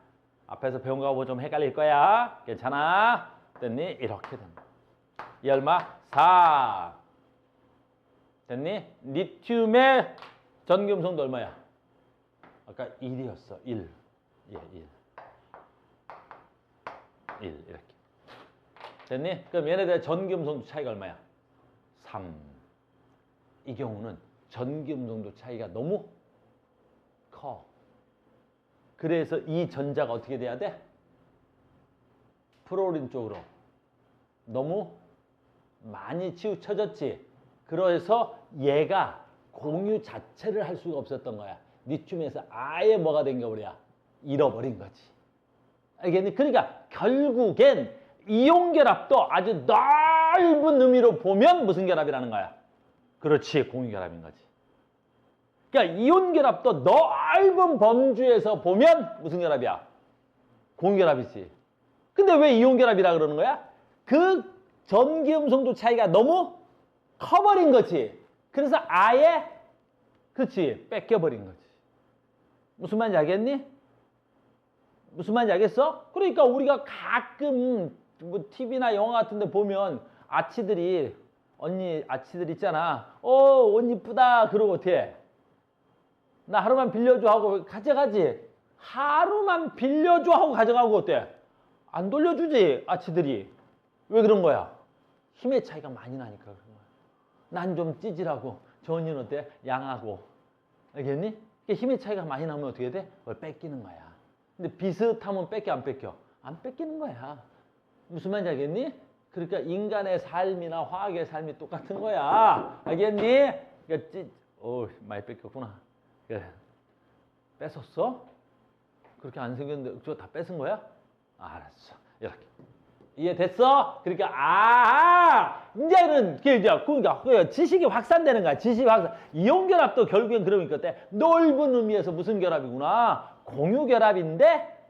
Speaker 1: 앞에서 배운 거하고 좀 헷갈릴 거야. 괜찮아? 됐니? 이렇게 된다. 이 얼마? 4. 됐니? 리튬의 전기음성도 얼마야? 아까 1이었어. 1. 예, 1. 1 이렇게. 됐니? 그럼 얘네들의 전기음성도 차이가 얼마야? 3. 이 경우는 전기음성도 차이가 너무 커. 그래서 이 전자가 어떻게 돼야 돼? 프로올린 쪽으로 너무 많이 치우쳐졌지. 그래서 얘가 공유 자체를 할 수가 없었던 거야. 리튬에서 아예 뭐가 된 거야? 잃어버린 거지. 알겠니? 그러니까 결국엔 이온 결합도 아주 넓은 의미로 보면 무슨 결합이라는 거야? 그렇지, 공유 결합인 거지. 그러니까 이온 결합도 넓은 범주에서 보면 무슨 결합이야? 공유 결합이지. 근데 왜 이온 결합이라 그러는 거야? 그 전기음성도 차이가 너무 커버린 거지. 그래서 아예 그렇지 뺏겨버린 거지. 무슨 말인지 알겠니? 무슨 말인지 알겠어? 그러니까 우리가 가끔 뭐 TV나 영화 같은 데 보면 아치들이 언니 아치들 있잖아. 옷 이쁘다 그러고 어떻게 해? 나 하루만 빌려줘 하고 가져가지. 하루만 빌려줘 하고 가져가고 어때? 안 돌려주지 아치들이. 왜 그런 거야? 힘의 차이가 많이 나니까 그런 거야. 난 좀 찌질하고 저 언니는 어때? 양하고. 알겠니? 힘의 차이가 많이 나면 어떻게 돼? 그걸 뺏기는 거야. 근데 비슷하면 뺏겨 안 뺏겨? 안 뺏기는 거야. 무슨 말인지 알겠니? 그러니까 인간의 삶이나 화학의 삶이 똑같은 거야. 알겠니? 그러니까 많이 뺏겼구나. 그래. 뺏었어? 그렇게 안 생겼는데 그거 다 뺏은 거야? 알았어. 이렇게. 이해됐어? 그러니까 이제는 그러니까 지식이 확산되는 거야. 지식이 확산. 이온결합도 결국엔 그러니까 넓은 의미에서 무슨 결합이구나? 공유결합인데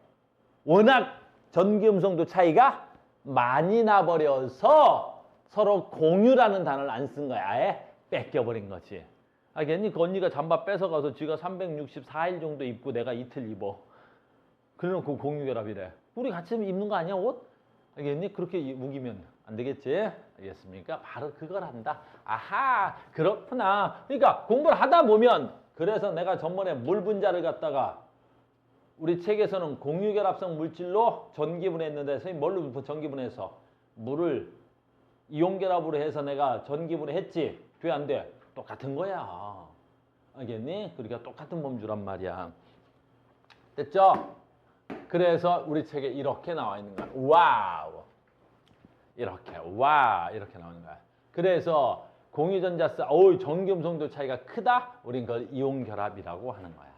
Speaker 1: 워낙 전기음성도 차이가 많이 나버려서 서로 공유라는 단어를 안 쓴 거야. 아예 뺏겨버린 거지. 알겠니? 그 언니가 잠바 뺏어가서 지가 364일 정도 입고 내가 이틀 입어. 그래놓고 공유결합이래. 우리 같이 입는 거 아니야, 옷? 알겠니? 그렇게 우기면 안 되겠지? 알겠습니까? 바로 그걸 한다. 아하, 그렇구나. 그러니까 공부를 하다 보면 그래서 내가 전번에 물 분자를 갖다가 우리 책에서는 공유결합성 물질로 전기분해했는데 선생님 뭘로 전기분해해서 물을 이온결합으로 해서 내가 전기분해했지? 돼 안 돼? 똑같은 거야. 알겠니? 그러니까 똑같은 범주란 말이야. 됐죠? 그래서 우리 책에 이렇게 나와 있는 거야. 와우. 이렇게 나와 있는 거야. 그래서 공유전자쌍, 전기음성도 차이가 크다? 우린 그걸 이온결합이라고 하는 거야.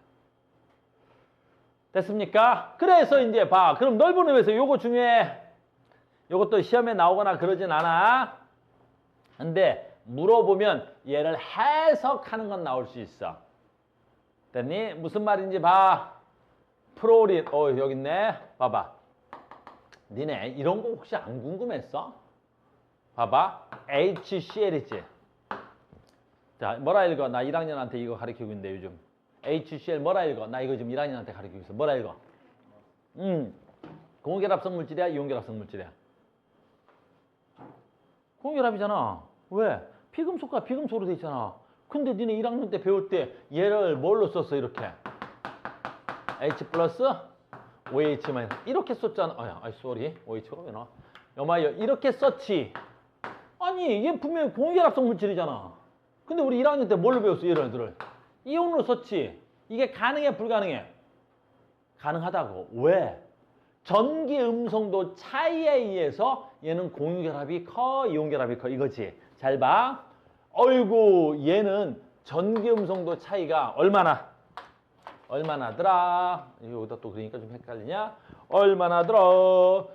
Speaker 1: 됐습니까? 그래서 이제 봐. 그럼 넓은 의미에서 요거 중요해. 요것도 시험에 나오거나 그러진 않아. 근데 물어보면 얘를 해석하는 건 나올 수 있어. 됐니? 무슨 말인지 봐. 프로린, 여기 있네. 봐봐. 니네 이런 거 혹시 안 궁금했어? 봐봐. HCl이지. 자, 뭐라 읽어? 나 1학년한테 이거 가르치고 있는데 요즘. HCl 뭐라 읽어? 나 이거 지금 1학년한테 가르치고 있어. 뭐라 읽어? 공유결합성 물질이야? 이온결합성 물질이야? 공유결합이잖아. 왜? 피금속과 피금속으로 돼 있잖아. 근데 니네 1학년 때 배울 때 얘를 뭘로 썼어? 이렇게. H 플러스 OH 마이너스 이렇게 썼잖아. OH가 왜 나와? 여마이어 이렇게 썼지. 아니 얘 분명히 공유결합성 물질이잖아. 근데 우리 1학년 때 뭘로 배웠어? 얘네들을 이온으로 썼지. 이게 가능해 불가능해? 가능하다고. 왜? 전기 음성도 차이에 의해서 얘는 공유결합이 커 이온결합이 커 이거지. 잘 봐. 얘는 전기 음성도 차이가 얼마나더라? 여기다 또 그러니까 좀 헷갈리냐? 얼마나더라?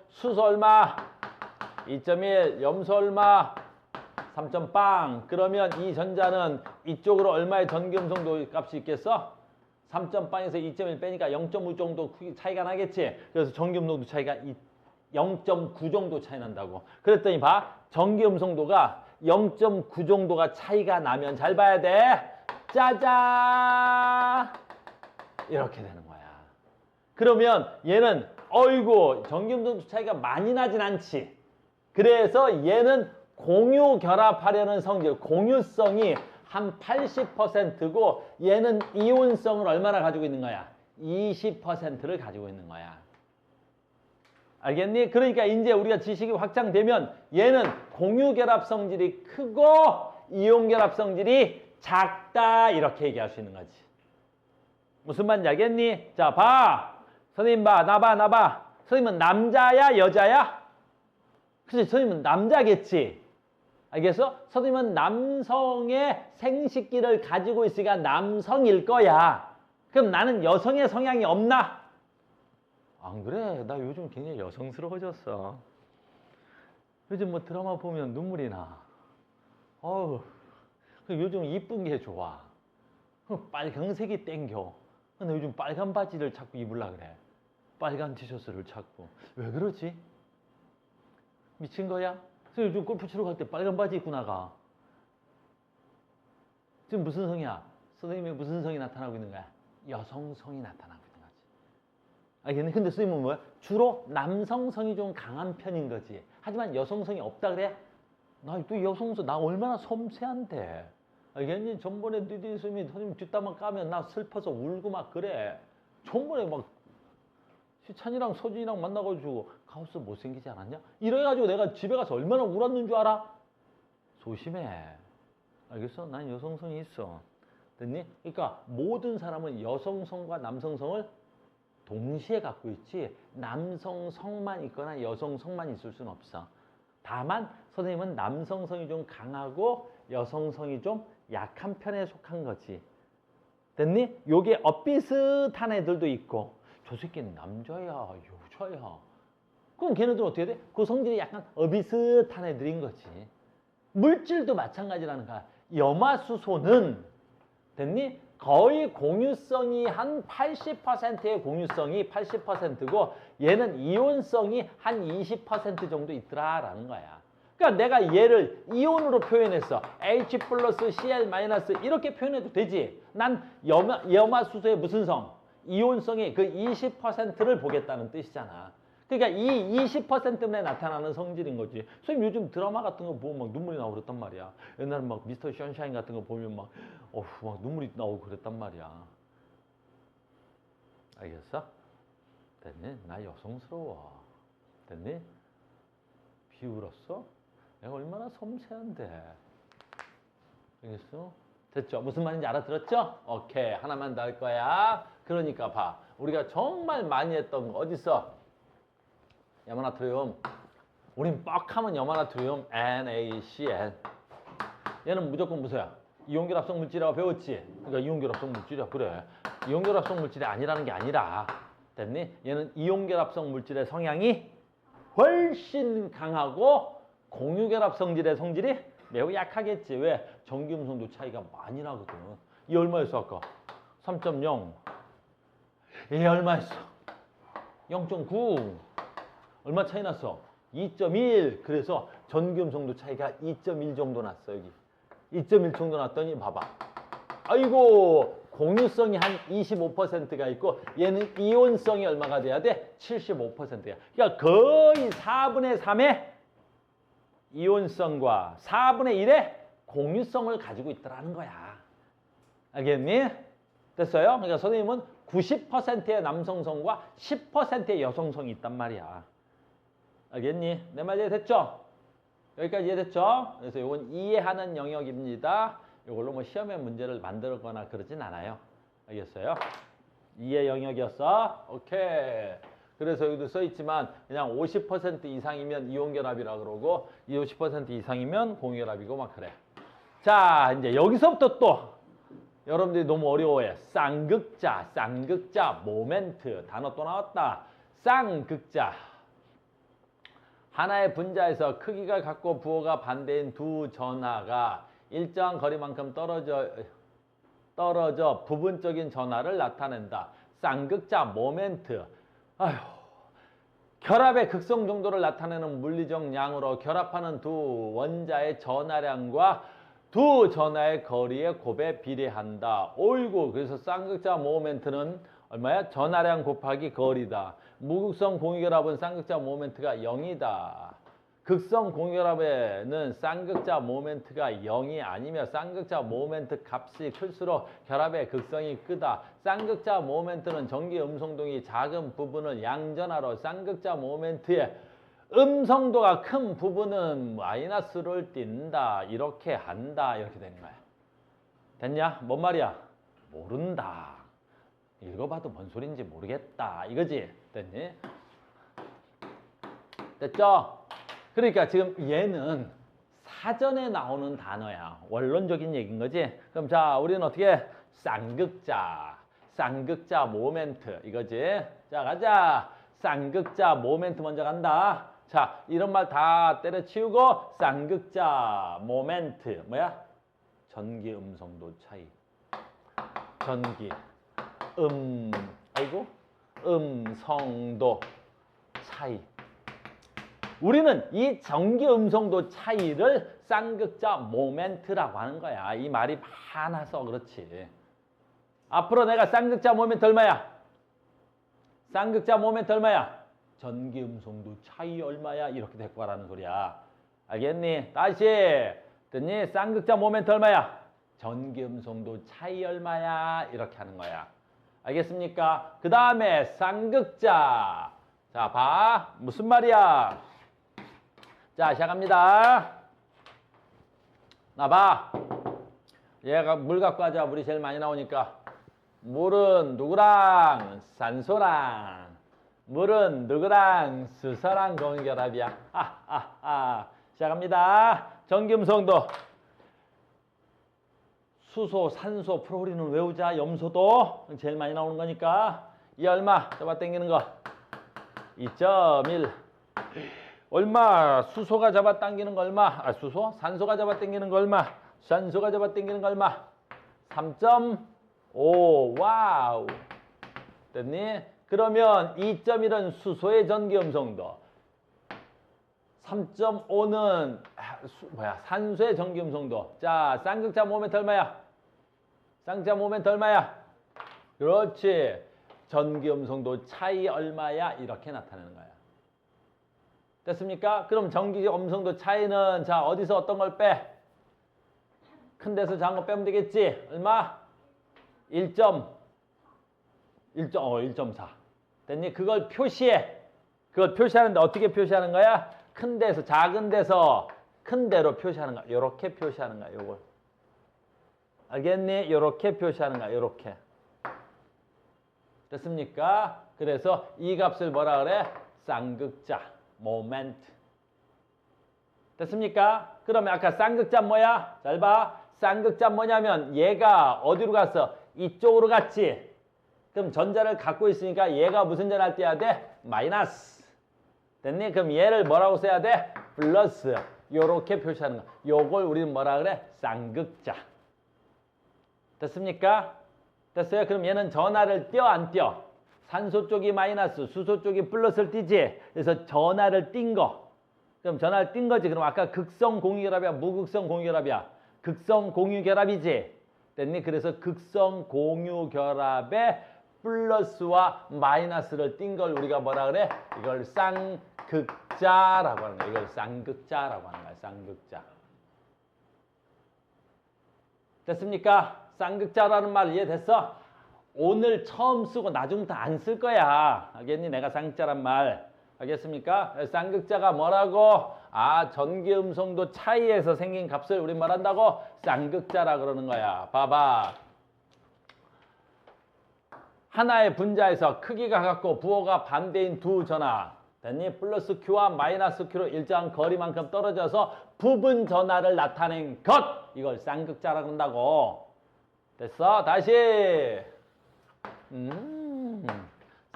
Speaker 1: 수소 얼마? 2.1, 염소 얼마? 3.빵. 그러면 이 전자는 이쪽으로 얼마의 전기 음성도 값이 있겠어? 3.빵에서 2.1 빼니까 0.5 정도 차이가 나겠지? 그래서 전기 음성도 차이가 0.9 정도 차이 난다고. 그랬더니 봐. 전기 음성도가 0.9 정도가 차이가 나면 잘 봐야 돼. 짜잔! 이렇게 되는 거야. 그러면 얘는 전기음성도 차이가 많이 나진 않지. 그래서 얘는 공유결합하려는 성질, 공유성이 한 80%고 얘는 이온성을 얼마나 가지고 있는 거야? 20%를 가지고 있는 거야. 알겠니? 그러니까 이제 우리가 지식이 확장되면 얘는 공유결합 성질이 크고 이온결합 성질이 작다 이렇게 얘기할 수 있는 거지. 무슨 말인지 알겠니? 자, 봐. 선생님 봐. 나 봐. 선생님은 남자야? 여자야? 그치? 선생님은 남자겠지? 알겠어? 선생님은 남성의 생식기를 가지고 있으니까 남성일 거야. 그럼 나는 여성의 성향이 없나? 안 그래. 나 요즘 굉장히 여성스러워졌어. 요즘 뭐 드라마 보면 눈물이 나. 요즘 이쁜 게 좋아. 빨강색이 땡겨. 근데 요즘 빨간 바지를 자꾸 입으려고 그래. 빨간 티셔츠를 찾고. 왜 그러지? 미친 거야? 그래서 요즘 골프 치러 갈 때 빨간 바지 입고 나가. 지금 무슨 성이야? 선생님의 무슨 성이 나타나고 있는 거야? 여성성이 나타나고 있는 거지. 알겠니? 근데 선생님은 뭐야? 주로 남성성이 좀 강한 편인 거지. 하지만 여성성이 없다 그래? 나 또 여성성, 나 얼마나 섬세한데. 알겠니? 전번에 너희 선생님 뒷담화 까면 나 슬퍼서 울고 막 그래. 전번에 막 시찬이랑 서준이랑 만나가지고 가우스 못생기지 않았냐? 이래가지고 내가 집에 가서 얼마나 울었는 줄 알아? 조심해. 알겠어? 난 여성성이 있어. 됐니? 그러니까 모든 사람은 여성성과 남성성을 동시에 갖고 있지 남성성만 있거나 여성성만 있을 수는 없어. 다만 선생님은 남성성이 좀 강하고 여성성이 좀 약한 편에 속한 거지. 됐니? 요게 엇비슷한 애들도 있고 저 새끼는 남자야 여자야. 그럼 걔네들은 어떻게 돼? 그 성질이 약간 엇비슷한 애들인 거지. 물질도 마찬가지라는 거야. 염화수소는 됐니? 거의 공유성이 한 80%의 공유성이 80%고 얘는 이온성이 한 20% 정도 있더라라는 거야. 그러니까 내가 얘를 이온으로 표현했어. H 플러스 Cl 마이너스 이렇게 표현해도 되지. 난 염화수소의 무슨 성? 이온성이 그 20%를 보겠다는 뜻이잖아. 그러니까 이 20% 때문에 나타나는 성질인 거지. 선생님 요즘 드라마 같은 거 보면 막 눈물이 나오고 그랬단 말이야. 옛날에 막 미스터 션샤인 같은 거 보면 막 눈물이 나오고 그랬단 말이야. 알겠어? 됐니? 나 여성스러워. 됐니? 비울었어? 내가 얼마나 섬세한데. 알겠어? 됐죠? 무슨 말인지 알아들었죠? 오케이. 하나만 더 할 거야. 그러니까 봐. 우리가 정말 많이 했던 거 어딨어? 염화나트륨. 우린 뻑하면 염화나트륨 NaCl. 얘는 무조건 무소야. 이온결합성 물질이라고 배웠지? 그러니까 이온결합성 물질이야. 그래. 이온결합성 물질이 아니라는 게 아니라. 됐니? 얘는 이온결합성 물질의 성향이 훨씬 강하고 공유결합성질의 성질이 매우 약하겠지. 왜? 전기음성도 차이가 많이 나거든. 이 얼마였어 아까? 3.0. 얘 얼마였어? 0.9. 얼마 차이 났어? 2.1. 그래서 전기음성도 차이가 2.1 정도 났어 여기. 2.1 정도 났더니 봐봐. 아이고 공유성이 한 25%가 있고 얘는 이온성이 얼마가 돼야 돼? 75%야. 그러니까 거의 4분의 3의 이온성과 4분의 1의 공유성을 가지고 있더라는 거야. 알겠니? 됐어요? 그러니까 선생님은 90%의 남성성과 10%의 여성성이 있단 말이야. 알겠니? 내 말 이해됐죠? 여기까지 이해됐죠? 그래서 이건 이해하는 영역입니다. 이걸로 뭐 시험에 문제를 만들거나 그러진 않아요. 알겠어요? 이해 영역이었어? 오케이. 그래서 여기도 써있지만 그냥 50% 이상이면 이온결합이라 그러고 50% 이상이면 공유결합이고 막 그래. 자, 이제 여기서부터 또 여러분들이 너무 어려워해. 쌍극자, 모멘트. 단어 또 나왔다. 쌍극자. 하나의 분자에서 크기가 같고 부호가 반대인 두 전하가 일정한 거리만큼 떨어져 부분적인 전하를 나타낸다. 쌍극자, 모멘트. 아휴. 결합의 극성 정도를 나타내는 물리적 양으로 결합하는 두 원자의 전하량과 두 전하의 거리의 곱에 비례한다. 어이구, 그래서 쌍극자 모멘트는 얼마야? 전하량 곱하기 거리다. 무극성 공유결합은 쌍극자 모멘트가 0이다. 극성 공유결합에는 쌍극자 모멘트가 0이 아니며 쌍극자 모멘트 값이 클수록 결합의 극성이 크다. 쌍극자 모멘트는 전기 음성동이 작은 부분을 양전하로 쌍극자 모멘트의 음성도가 큰 부분은 마이너스를 띈다. 이렇게 한다. 이렇게 되는 거야. 됐냐? 뭔 말이야? 모른다. 읽어봐도 뭔 소린지 모르겠다. 이거지? 됐니? 됐죠? 그러니까 지금 얘는 사전에 나오는 단어야. 원론적인 얘기인 거지? 그럼 자, 우리는 어떻게? 쌍극자 모멘트 이거지? 자, 가자. 쌍극자 모멘트 먼저 간다. 자, 이런 말 다 때려치우고 쌍극자 모멘트 뭐야? 전기 음성도 차이. 전기 음성도 차이. 우리는 이 전기 음성도 차이를 쌍극자 모멘트라고 하는 거야. 이 말이 많아서 그렇지. 앞으로 내가 쌍극자 모멘트 얼마야? 쌍극자 모멘트 얼마야? 전기 음성도 차이 얼마야? 이렇게 데리고 가라는 소리야. 알겠니? 다시. 됐니? 쌍극자 모멘트 얼마야? 전기 음성도 차이 얼마야? 이렇게 하는 거야. 알겠습니까? 그 다음에 쌍극자. 자, 봐. 무슨 말이야? 자, 시작합니다. 나 봐. 얘가 물 갖고 하자. 물이 제일 많이 나오니까. 물은 누구랑? 산소랑. 물은 누구랑? 수소랑 공유결합이야. 시작합니다. 전기음성도. 수소, 산소, 프로리는 외우자. 염소도 제일 많이 나오는 거니까. 이 얼마? 잡아 당기는 거. 2.1. 얼마? 수소가 잡아 당기는 거 얼마? 수소? 산소가 잡아 당기는 거 얼마? 산소가 잡아 당기는 거 얼마? 3.5. 와우. 됐니? 그러면 2.1은 수소의 전기음성도. 3.5는 산소의 전기음성도. 자, 쌍극자 모멘트 얼마야? 쌍극자 모멘트 얼마야? 그렇지. 전기음성도 차이 얼마야? 이렇게 나타내는 거야. 됐습니까? 그럼 전기음성도 차이는 자 어디서 어떤 걸 빼? 큰 데서 작은 거 빼면 되겠지? 얼마? 1.4. 됐니? 그걸 표시해. 그걸 표시하는데 어떻게 표시하는 거야? 큰 데서 작은 데서 큰 데로 표시하는 거야. 요렇게 표시하는 거야. 요걸. 알겠니? 요렇게 표시하는 거야. 요렇게. 됐습니까? 그래서 이 값을 뭐라 그래? 쌍극자, 모멘트. 됐습니까? 그러면 아까 쌍극자 뭐야? 잘 봐. 쌍극자 뭐냐면 얘가 어디로 갔어? 이쪽으로 갔지. 그럼 전자를 갖고 있으니까 얘가 무슨 전할 때 해야 돼? 마이너스. 됐니? 그럼 얘를 뭐라고 써야 돼? 플러스. 요렇게 표시하는 거. 요걸 우리는 뭐라 그래? 쌍극자. 됐습니까? 됐어요? 그럼 얘는 전하를 띄어 안 띄어? 산소 쪽이 마이너스, 수소 쪽이 플러스를 띄지? 그래서 전하를 띈 거. 그럼 전하를 띈 거지. 그럼 아까 극성 공유결합이야? 무극성 공유결합이야? 극성 공유결합이지? 됐니? 그래서 극성 공유결합에 플러스와 마이너스를 띈 걸 우리가 뭐라 그래? 이걸 쌍극자라고 하는 거야. 이걸 쌍극자라고 하는 거야. 쌍극자. 됐습니까? 쌍극자라는 말 이해됐어? 오늘 처음 쓰고 나중부터 안 쓸 거야. 알겠니? 내가 쌍극자란 말. 알겠습니까? 쌍극자가 뭐라고? 전기음성도 차이에서 생긴 값을 우리 말한다고? 쌍극자라 그러는 거야. 봐봐. 하나의 분자에서 크기가 같고 부호가 반대인 두 전하. 됐니? 플러스 Q와 마이너스 Q로 일정한 거리만큼 떨어져서 부분 전하를 나타낸 것. 이걸 쌍극자라 그런다고. 됐어? 다시.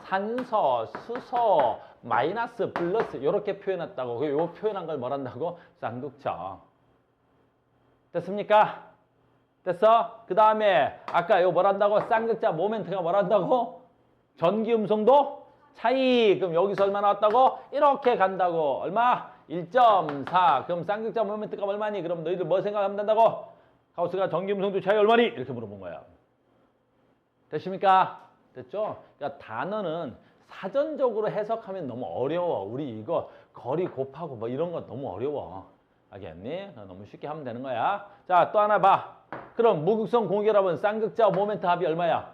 Speaker 1: 산소, 수소, 마이너스, 플러스 이렇게 표현했다고. 요 표현한 걸 뭐란다고? 쌍극자. 됐습니까? 됐어? 그 다음에 아까 요 뭐란다고? 쌍극자 모멘트가 뭐란다고? 전기음성도 차이. 그럼 여기서 얼마 나왔다고? 이렇게 간다고. 얼마? 1.4. 그럼 쌍극자 모멘트가 얼마니? 그럼 너희들 뭐 생각하면 된다고? 가우스가 전기음성도 차이 얼마니? 이렇게 물어본 거야. 됐습니까? 됐죠? 그러니까 단어는 사전적으로 해석하면 너무 어려워. 우리 이거 거리 곱하고 뭐 이런 거 너무 어려워. 알겠니? 너무 쉽게 하면 되는 거야. 자, 또 하나 봐. 그럼 무극성 공결합은 쌍극자 모멘트 합이 얼마야?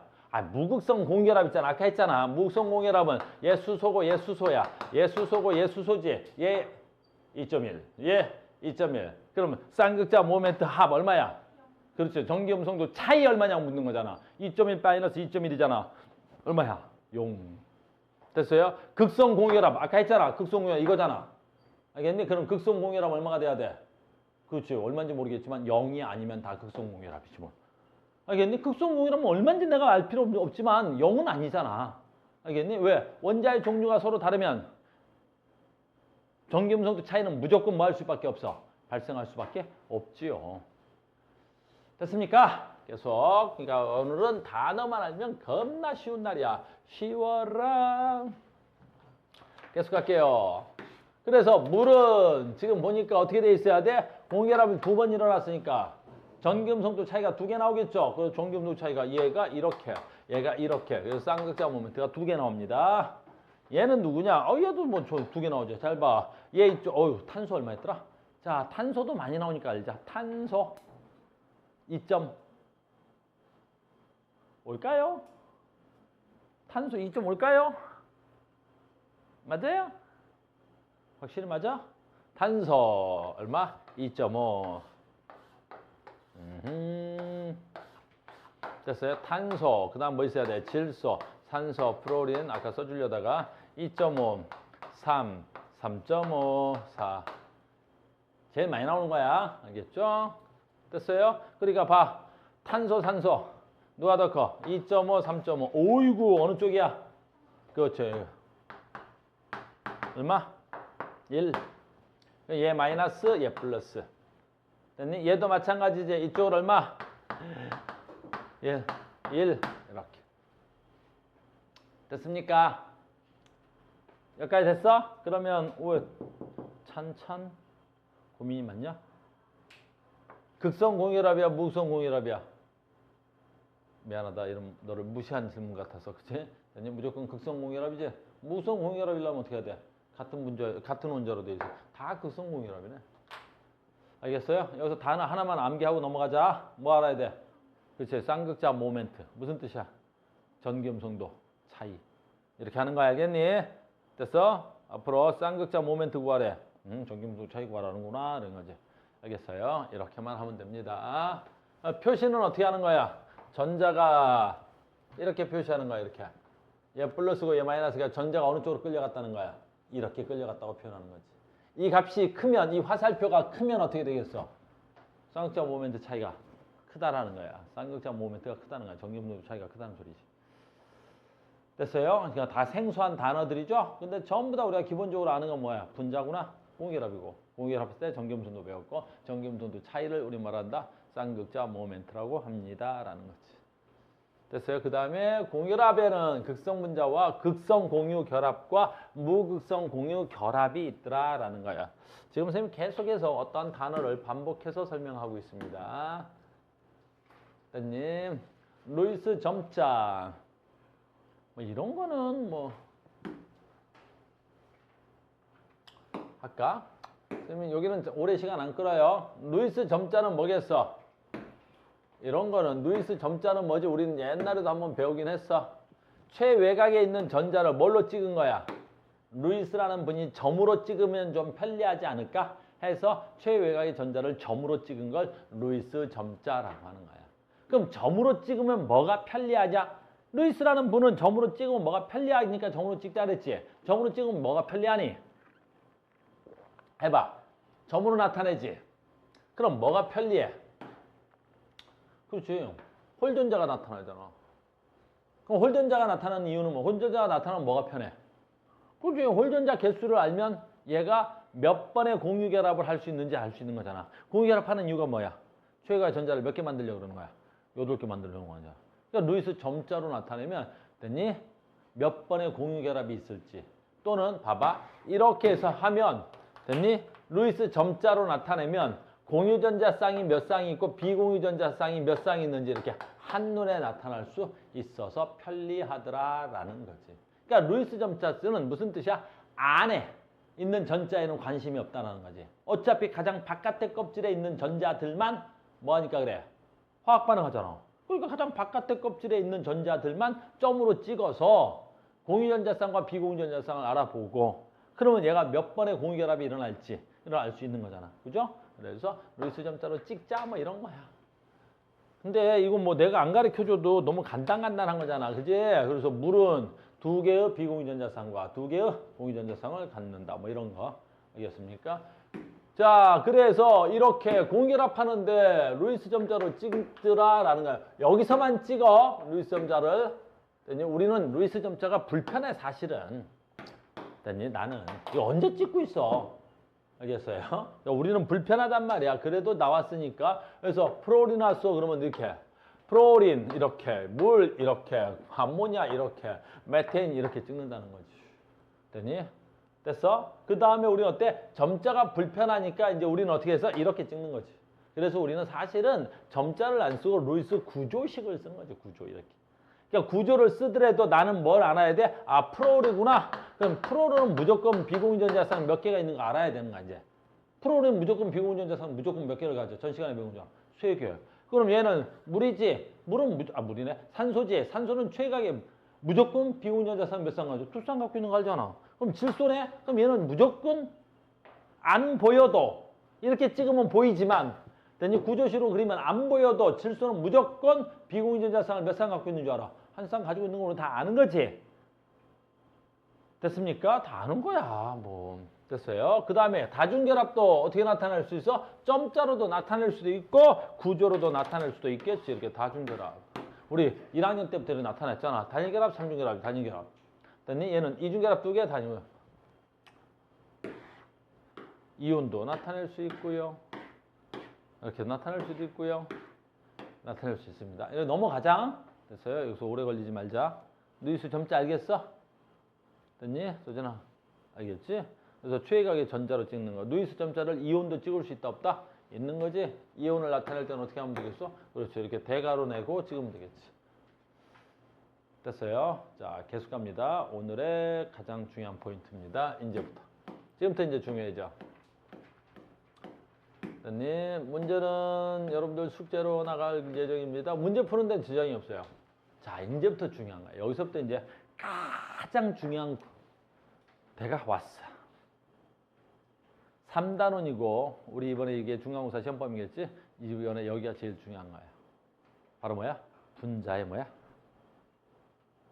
Speaker 1: 무극성 공결합 있잖아. 아까 했잖아. 무극성 공결합은 얘 수소고 얘 수소야. 얘 수소고 얘 수소지. 얘 2.1. 얘 2.1. 그러면 쌍극자 모멘트 합 얼마야? 그렇죠. 전기음성도 차이 얼마냐고 묻는 거잖아. 2.1 마이너스 2.1이잖아. 얼마야? 0. 됐어요? 극성 공결합. 아까 했잖아. 극성 공결합 이거잖아. 알겠니? 그럼 극성 공결합 얼마가 돼야 돼? 그렇지. 얼마인지 모르겠지만 0이 아니면 다 극성 공결합이지 뭐. 알겠니? 극성 공결합은 얼마인지 내가 알 필요 없지만 0은 아니잖아. 알겠니? 왜? 원자의 종류가 서로 다르면 전기음성도 차이는 무조건 뭐 할 수밖에 없어? 발생할 수밖에 없지요. 됐습니까? 계속. 그러니까 오늘은 단어만 알면 겁나 쉬운 날이야. 쉬워라. 계속 갈게요. 그래서 물은 지금 보니까 어떻게 돼 있어야 돼? 공결합이 2번 일어났으니까 전기음성도 차이가 2개 나오겠죠. 그 전기음성 차이가 얘가 이렇게, 얘가 이렇게. 그래서 쌍극자 모멘트가 2개 나옵니다. 얘는 누구냐? 얘도 뭐 2개 나오죠. 잘 봐. 얘 있죠. 탄소 얼마 했더라? 자, 탄소도 많이 나오니까 알자. 탄소 2점 올까요? 탄소 2점 올까요? 맞아요? 확실히 맞아? 탄소 얼마? 2.5. 됐어요? 탄소, 그 다음 뭐 있어야 돼? 질소, 산소, 프로린, 아까 써주려다가 2.5, 3, 3.5, 4. 제일 많이 나오는 거야. 알겠죠? 됐어요? 그러니까 봐. 탄소, 산소. 누가 더 커? 2.5, 3.5. 오이구, 어느 쪽이야? 그렇죠. 얼마? 1. 얘 마이너스, 얘 플러스. 됐니? 얘도 마찬가지지. 이쪽은 얼마? 1. 1. 이렇게. 됐습니까? 여기까지 됐어? 그러면 찬찬 고민이 많냐? 극성 공유랍이야, 무극성 공유랍이야? 미안하다. 이런 너를 무시한 질문 같아서, 그치? 무조건 극성 공유랍이지? 무극성 공유랍이려면 어떻게 해야 돼? 같은 원자로 돼 있어. 다 극성 공유랍이네. 알겠어요? 여기서 단어 하나만 암기하고 넘어가자. 뭐 알아야 돼? 그치? 쌍극자 모멘트. 무슨 뜻이야? 전기음성도 차이. 이렇게 하는 거 알겠니? 됐어? 앞으로 쌍극자 모멘트 구하래. 전기음성 차이 구하라는구나. 이런 거지. 알겠어요? 이렇게만 하면 됩니다. 표시는 어떻게 하는 거야? 전자가 이렇게 표시하는 거야. 이렇게. 얘 플러스고 얘 마이너스가 전자가 어느 쪽으로 끌려갔다는 거야? 이렇게 끌려갔다고 표현하는 거지. 이 값이 크면, 이 화살표가 크면 어떻게 되겠어? 쌍극자 모멘트 차이가 크다라는 거야. 쌍극자 모멘트가 크다는 거야. 전기음성 차이가 크다는 소리지. 됐어요? 그러니까 다 생소한 단어들이죠? 근데 전부 다 우리가 기본적으로 아는 건 뭐야? 분자구나? 공결합이고. 공결합했을 때 전기음성도 배웠고, 전기음성도 차이를 우리 말한다? 쌍극자 모멘트라고 합니다. 라는 거지. 됐어요? 그 다음에 공결합에는 극성 분자와 극성 공유 결합과 무극성 공유 결합이 있더라. 라는 거야. 지금 선생님 계속해서 어떤 단어를 반복해서 설명하고 있습니다. 님 루이스 점자. 뭐 이런 거는 뭐 할까? 선생님 여기는 오래 시간 안 끌어요. 루이스 점자는 뭐겠어? 이런 거는 루이스 점자는 뭐지? 우리는 옛날에도 한번 배우긴 했어. 최외곽에 있는 전자를 뭘로 찍은 거야? 루이스라는 분이 점으로 찍으면 좀 편리하지 않을까? 해서 최외곽의 전자를 점으로 찍은 걸 루이스 점자라고 하는 거야. 그럼 점으로 찍으면 뭐가 편리하냐? 루이스라는 분은 점으로 찍으면 뭐가 편리하니까 점으로 찍자 그랬지? 점으로 찍으면 뭐가 편리하니? 해봐. 점으로 나타내지? 그럼 뭐가 편리해? 그렇지. 홀전자가 나타나잖아. 그럼 홀전자가 나타나는 이유는 뭐? 홀전자가 나타나면 뭐가 편해? 그렇지. 홀전자 개수를 알면 얘가 몇 번의 공유결합을 할 수 있는지 알 수 있는 거잖아. 공유결합하는 이유가 뭐야? 최외곽의 전자를 몇 개 만들려고 그러는 거야? 8개 만들려고 하는 거야. 그러니까 루이스 점자로 나타내면 됐니? 몇 번의 공유결합이 있을지. 또는 봐봐. 이렇게 해서 하면 됐니? 루이스 점자로 나타내면 공유전자쌍이 몇 쌍이 있고 비공유전자쌍이 몇 쌍이 있는지 이렇게 한눈에 나타날 수 있어서 편리하더라라는 거지. 그러니까 루이스 점자 쓰는 무슨 뜻이야? 안에 있는 전자에는 관심이 없다는 거지. 어차피 가장 바깥의 껍질에 있는 전자들만 뭐하니까 그래? 화학 반응하잖아. 그러니까 가장 바깥의 껍질에 있는 전자들만 점으로 찍어서 공유전자쌍과 비공유전자쌍을 알아보고 그러면 얘가 몇 번의 공유결합이 일어날지 알 수 있는 거잖아. 그죠? 그래서 루이스 점자로 찍자 뭐 이런 거야. 근데 이건 뭐 내가 안 가르쳐줘도 너무 간단한 거잖아. 그지? 그래서 물은 2개의 비공유전자쌍과 2개의 공유전자쌍을 갖는다. 뭐 이런 거. 알겠습니까? 자, 그래서 이렇게 공결합하는데 루이스 점자로 찍더라라는 거야. 여기서만 찍어. 루이스 점자를. 우리는 루이스 점자가 불편해 사실은. 나는 이거 언제 찍고 있어? 알겠어요? 우리는 불편하단 말이야. 그래도 나왔으니까. 그래서 프로린 왔어. 그러면 이렇게. 프로린 이렇게. 물 이렇게. 암모니아 이렇게. 메테인 이렇게 찍는다는 거지. 됐니? 됐어? 그 다음에 우리는 어때? 점자가 불편하니까 이제 우리는 어떻게 해서 이렇게 찍는 거지. 그래서 우리는 사실은 점자를 안 쓰고 루이스 구조식을 쓰는 거지. 구조 이렇게. 그러니까 구조를 쓰더라도 나는 뭘 알아야 돼? 아, 프로리구나. 그럼 프로는 무조건 비공유전자쌍 몇 개가 있는 거 알아야 되는 거야, 이제. 프로는 무조건 비공유전자쌍 무조건 몇 개를 가져. 전 시간에 배운 거. 3개. 그럼 얘는 물이지. 물은 물이네. 산소지. 산소는 최각에 무조건 비공유전자쌍 몇 쌍 가져? 2쌍 갖고 있는 거 알잖아. 그럼 질소네? 그럼 얘는 무조건 안 보여도 이렇게 찍으면 보이지만 됐니? 구조시로 그리면 안 보여도 질소는 무조건 비공유전자쌍을 몇 쌍 갖고 있는 줄 알아? 한 쌍 가지고 있는 거는 다 아는 거지. 됐습니까? 다 아는 거야. 뭐 됐어요. 그 다음에 다중결합도 어떻게 나타낼 수 있어? 점자로도 나타낼 수도 있고 구조로도 나타낼 수도 있겠지. 이렇게 다중결합. 우리 1학년 때부터 나타났잖아. 단일결합, 삼중결합, 단일결합. 됐니? 얘는 이중결합 2개, 단일결합. 이온도 나타낼 수 있고요. 이렇게 나타낼 수도 있고요. 나타낼 수 있습니다. 이거 넘어가자. 됐어요. 여기서 오래 걸리지 말자. 누이수 점자 알겠어? 됐니? 소진아 알겠지? 그래서 최각의 전자로 찍는 거. 누이수 점자를 이온도 찍을 수 있다 없다? 있는 거지? 이온을 나타낼 때는 어떻게 하면 되겠어? 그렇죠. 이렇게 대가로 내고 찍으면 되겠지. 됐어요. 자, 계속 갑니다. 오늘의 가장 중요한 포인트입니다. 이제부터. 지금부터 이제 중요해져. 됐니? 문제는 여러분들 숙제로 나갈 예정입니다. 문제 푸는 데는 지장이 없어요. 자, 이제부터 중요한 거야. 여기서부터 이제 가장 중요한 배가 왔어. 3단원이고 우리 이번에 이게 중간고사 시험범위겠지? 이번에 여기가 제일 중요한 거야. 바로 뭐야? 분자의 뭐야?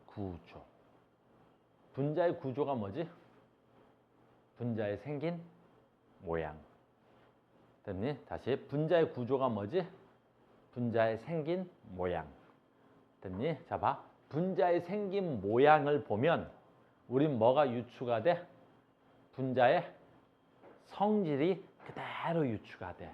Speaker 1: 구조. 분자의 구조가 뭐지? 분자의 생긴 모양. 됐니? 다시 분자의 구조가 뭐지? 분자의 생긴 모양. 됐니? 자, 봐. 분자의 생긴 모양을 보면 우린 뭐가 유추가 돼? 분자의 성질이 그대로 유추가 돼.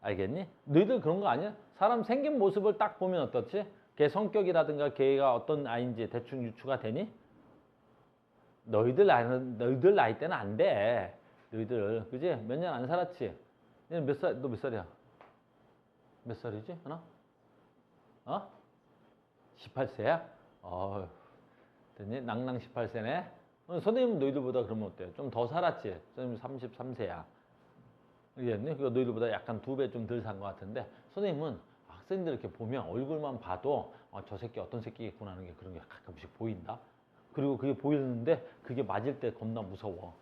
Speaker 1: 알겠니? 너희들 그런 거 아니야? 사람 생긴 모습을 딱 보면 어떻지? 걔 성격이라든가 걔가 어떤 아이인지 대충 유추가 되니? 너희들 나이 때는 안 돼. 너희들 그지? 몇 년 안 살았지? 얘는 몇 살? 너 몇 살이야? 몇 살이지? 하나? 18세야? 됐니? 낭낭 18세네? 선생님은 너희들보다 그러면 어때? 좀 더 살았지? 선생님 33세야. 알겠니? 그러니까 너희들보다 약간 2배 좀 덜 산 것 같은데 선생님은 학생들 이렇게 보면 얼굴만 봐도 저 새끼 어떤 새끼겠구나 하는 게 그런 게 가끔씩 보인다. 그리고 그게 보이는데 그게 맞을 때 겁나 무서워.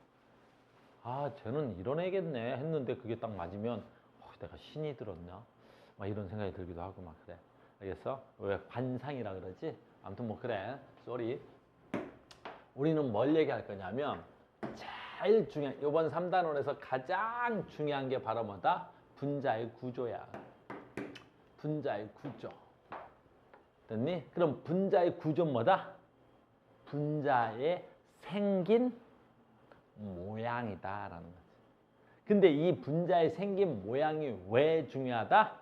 Speaker 1: 아, 쟤는 이런 애겠네 했는데 그게 딱 맞으면 내가 신이 들었나? 막 이런 생각이 들기도 하고 막 그래. 알겠어? 왜 관상이라 그러지? 아무튼 뭐 그래. 쏘리. 우리는 뭘 얘기할 거냐면 제일 중요한 이번 3단원에서 가장 중요한 게 바로 뭐다? 분자의 구조야. 분자의 구조. 됐니? 그럼 분자의 구조는 뭐다? 분자의 생긴 모양이다라는 거지. 근데 이 분자의 생긴 모양이 왜 중요하다?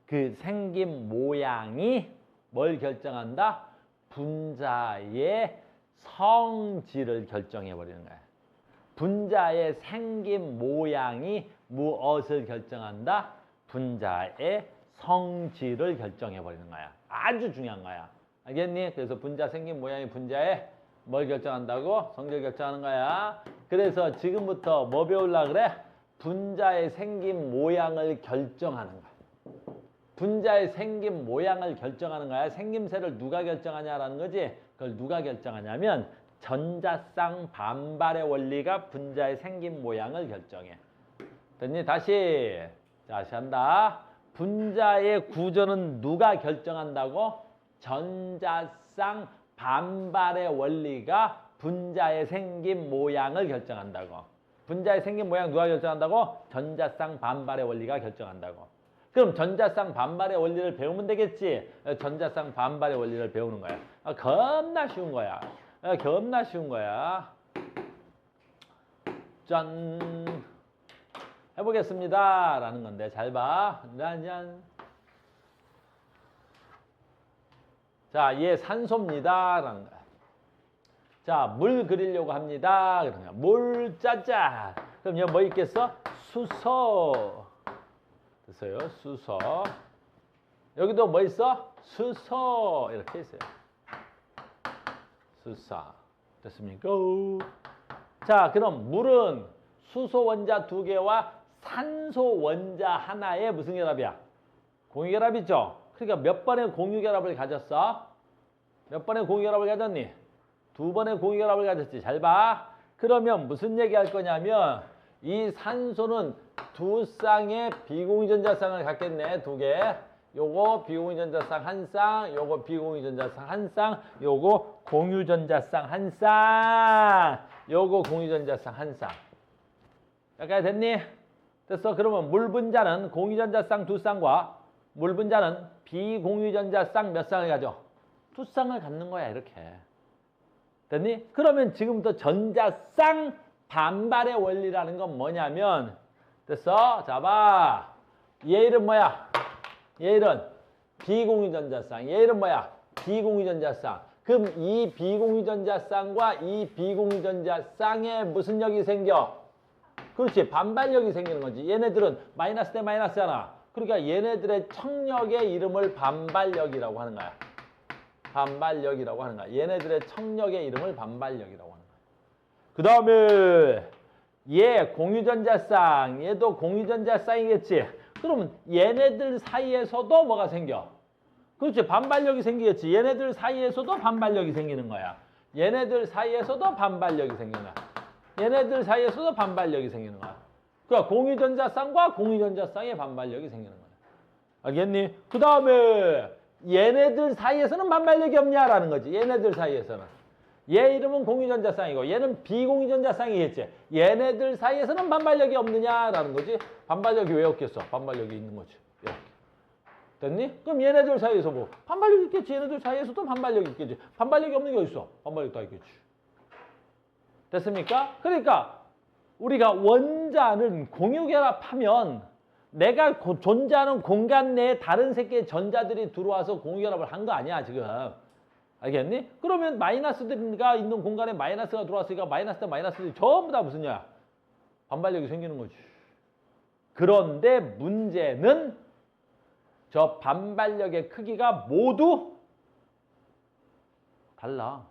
Speaker 1: 그 생긴 모양이 뭘 결정한다? 분자의 성질을 결정해 버리는 거야. 분자의 생긴 모양이 무엇을 결정한다? 분자의 성질을 결정해 버리는 거야. 아주 중요한 거야. 알겠니? 그래서 분자 생긴 모양이 분자의 뭘 결정한다고? 성질 결정하는 거야. 그래서 지금부터 뭐 배우려고 그래? 분자의 생긴 모양을 결정하는 거야. 분자의 생긴 모양을 결정하는 거야. 생김새를 누가 결정하냐라는 거지. 그걸 누가 결정하냐면 전자쌍 반발의 원리가 분자의 생긴 모양을 결정해. 됐니? 다시 한다. 분자의 구조는 누가 결정한다고? 전자쌍 반발의 원리가 분자의 생긴 모양을 결정한다고. 분자의 생긴 모양 누가 결정한다고? 전자쌍 반발의 원리가 결정한다고. 그럼 전자쌍 반발의 원리를 배우면 되겠지. 전자쌍 반발의 원리를 배우는 거야. 겁나 쉬운 거야. 겁나 쉬운 거야. 짠. 해보겠습니다. 라는 건데 잘 봐. 짠. 자, 얘 산소입니다. 라는 거야. 자, 물 그리려고 합니다. 그런 거야. 물 짜자. 그럼 여기 뭐 있겠어? 수소. 됐어요. 수소. 여기도 뭐 있어? 수소. 이렇게 있어요. 수소. 됐습니까? 자, 그럼 물은 수소 원자 2개와 산소 원자 하나에 무슨 결합이야? 공유결합이죠? 그러니까 몇 번의 공유결합을 가졌어? 몇 번의 공유결합을 가졌니? 2번의 공유결합을 가졌지. 잘 봐. 그러면 무슨 얘기 할 거냐면 이 산소는 두 쌍의 비공유전자쌍을 갖겠네. 두 개. 요거 비공유전자쌍 한 쌍, 요거 비공유전자쌍 한 쌍, 요거 공유전자쌍 한 쌍, 요거 공유전자쌍 한 쌍. 여기까지 됐니? 됐어. 그러면 물분자는 공유전자쌍 두 쌍과 물분자는 비공유전자쌍 몇 쌍을 가져? 두 쌍을 갖는 거야. 이렇게. 됐니? 그러면 지금부터 전자쌍 반발의 원리라는 건 뭐냐면 됐어? 잡아. 얘 이름 뭐야? 얘 이름 비공유전자쌍. 얘 이름 뭐야? 비공유전자쌍. 그럼 이 비공유전자쌍과 이 비공유전자쌍에 무슨 lực이 생겨? 그렇지. 반발력이 생기는 거지. 얘네들은 마이너스 대 마이너스잖아. 그러니까 얘네들의 청력의 이름을 반발력이라고 하는 거야. 반발력이라고 하는 거야. 얘네들의 청력의 이름을 반발력이라고 하는 거야. 그 다음에 얘 공유전자쌍. 얘도 공유전자쌍이겠지. 그러면 얘네들 사이에서도 뭐가 생겨? 그렇지. 반발력이 생기겠지. 얘네들 사이에서도 반발력이 생기는 거야. 얘네들 사이에서도 반발력이 생기는 거야. 얘네들 사이에서도 반발력이 생기는 거야. 그러니까 공유전자쌍과 공유전자쌍의 반발력이 생기는 거야. 알겠니? 그 다음에 얘네들 사이에서는 반발력이 없냐라는 거지. 얘네들 사이에서는. 얘 이름은 공유전자쌍이고 얘는 비공유전자쌍이겠지. 얘네들 사이에서는 반발력이 없느냐라는 거지. 반발력이 왜 없겠어? 반발력이 있는 거지. 이렇게. 됐니? 그럼 얘네들 사이에서 뭐 반발력이 있겠지. 얘네들 사이에서도 반발력이 있겠지. 반발력이 없는 게 어딨어? 반발력 다 있겠지. 됐습니까? 그러니까 우리가 원자는 공유결합하면 내가 존재하는 공간 내에 다른 색의 전자들이 들어와서 공유결합을 한 거 아니야 지금. 알겠니? 그러면 마이너스가 있는 공간에 마이너스가 들어왔으니까 마이너스 대 마이너스들이 전부 다 무슨냐? 반발력이 생기는 거지. 그런데 문제는 저 반발력의 크기가 모두 달라.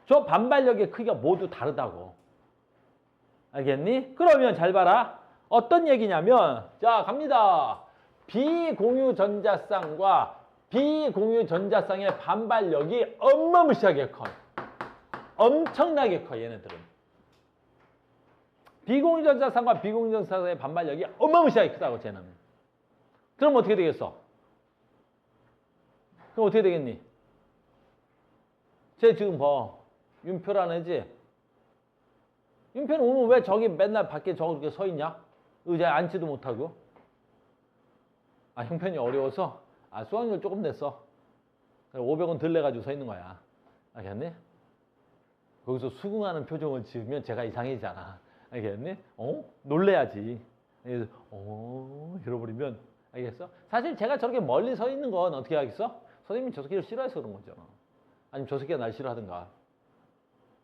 Speaker 1: 저 반발력의 크기가 모두 다르다고. 알겠니? 그러면 잘 봐라. 어떤 얘기냐면 자 갑니다. 비공유전자쌍과 비공유전자쌍의 반발력이 어마무시하게 커요. 엄청나게 커 얘네들은. 비공유전자쌍과 비공유전자쌍의 반발력이 어마무시하게 크다고 쟤는. 그럼 어떻게 되겠어? 그럼 어떻게 되겠니? 쟤 지금 봐. 윤표라는 애지? 윤표는 오늘 왜 저기 맨날 밖에 저렇게 서 있냐? 의자에 앉지도 못하고. 아, 형편이 어려워서? 아, 수강료를 조금 냈어. 500원 덜 내가지고 서 있는 거야. 알겠니? 거기서 수긍하는 표정을 지으면 제가 이상해지잖아. 알겠니? 놀래야지. 그래서, 잃어버리면, 알겠어? 사실 제가 저렇게 멀리 서 있는 건 어떻게 하겠어? 선생님이 저 새끼를 싫어해서 그런 거잖아. 아니면 저 새끼가 날 싫어하든가.